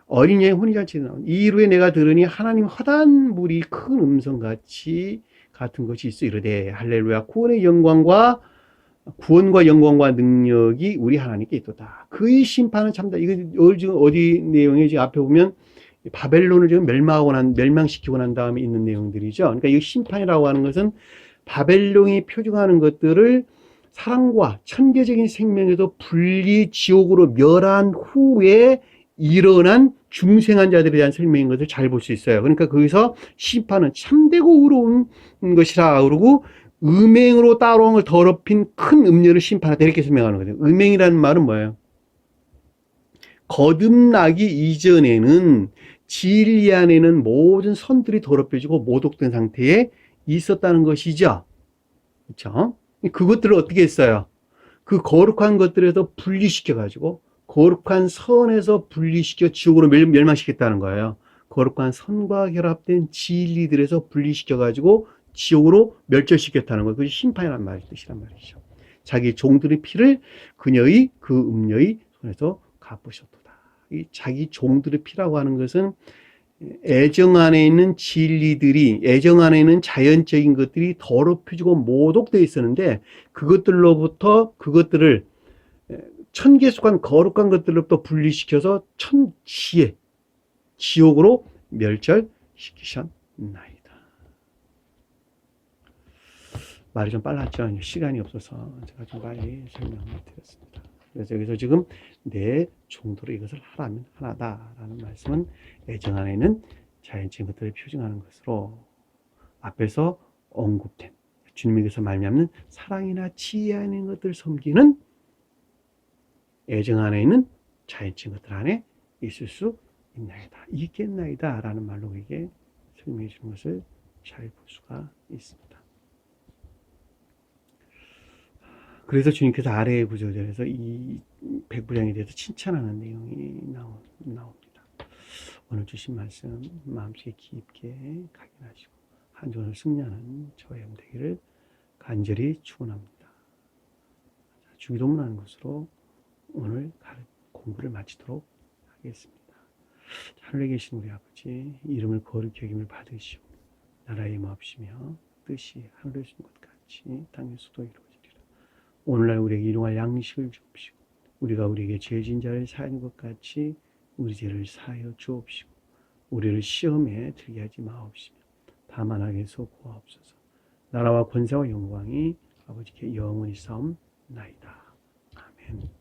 어린 양의 혼인잔치에 나온 이후에 내가 들으니 하나님 허다한 물이 큰 음성같이 같은 것이 있어 이르되 할렐루야 구원과 영광과 능력이 우리 하나님께 있도다. 그의 심판은 참다. 이거 지금 어디 내용에 지금 앞에 보면 바벨론을 지금 멸망시키고 난 다음에 있는 내용들이죠. 그러니까 이 심판이라고 하는 것은 바벨론이 표징하는 것들을 사랑과 천계적인 생명에서 분리 지옥으로 멸한 후에 일어난 중생한 자들에 대한 설명인 것을 잘 볼 수 있어요. 그러니까 거기서 심판은 참되고 의로운 것이라 그러고 음행으로 따라온 걸 더럽힌 큰 음녀를 심판하다 이렇게 설명하는 거죠. 음행이라는 말은 뭐예요? 거듭나기 이전에는 진리 안에는 모든 선들이 더럽혀지고 모독된 상태에 있었다는 것이죠. 그렇죠? 그것들을 어떻게 했어요? 그 거룩한 것들에서 분리시켜가지고 거룩한 선에서 분리시켜 지옥으로 멸망시켰다는 거예요. 거룩한 선과 결합된 진리들에서 분리시켜가지고 지옥으로 멸절시켰다는 거예요. 그것이 심판이란 뜻이란 말이죠. 자기 종들의 피를 그녀의 그 음녀의 손에서 갚으셨도다. 이 자기 종들의 피라고 하는 것은 애정 안에 있는 진리들이, 애정 안에 있는 자연적인 것들이 더럽혀지고 모독되어 있었는데 그것들을 천계에 속한 거룩한 것들로부터 분리시켜서 천지에 지옥으로 멸절시키셨나이다. 말이 좀 빨랐죠. 시간이 없어서 제가 좀 빨리 설명을 드렸습니다. 그래서 여기서 지금 내 종도로 이것을 하라면 하나다라는 말씀은 애정 안에 있는 자연적인 것들을 표징하는 것으로 앞에서 언급된 주님에게서 말미암는 사랑이나 지혜 안에 있는 것들을 섬기는 애정 안에 있는 자연적인 것들 안에 있을 수 있나이다. 있겠나이다 라는 말로 우리에게 설명해 주는 것을 잘 볼 수가 있습니다. 그래서 주님께서 아래의 구절에서 이 백부장에 대해서 칭찬하는 내용이 나옵니다. 오늘 주신 말씀 마음속에 깊게 각인하시고 한 주를 승리하는 저의 영 되기를 간절히 축원합니다. 주기도문하는 것으로 오늘 공부를 마치도록 하겠습니다. 하늘에 계신 우리 아버지 이름을 거룩히 여김을 받으시오. 나라의 임하옵시며 뜻이 하늘에 있는 것 같이 땅에서도 이루어지리라. 오늘날 우리에게 일용할 양식을 주옵시고 우리가 우리에게 죄 지은 자를 사하는 것 같이 우리 죄를 사하여 주옵시고 우리를 시험에 들게 하지 마옵시며 다만 악에서 구하옵소서. 나라와 권세와 영광이 아버지께 영원히 싸움나이다. 아멘.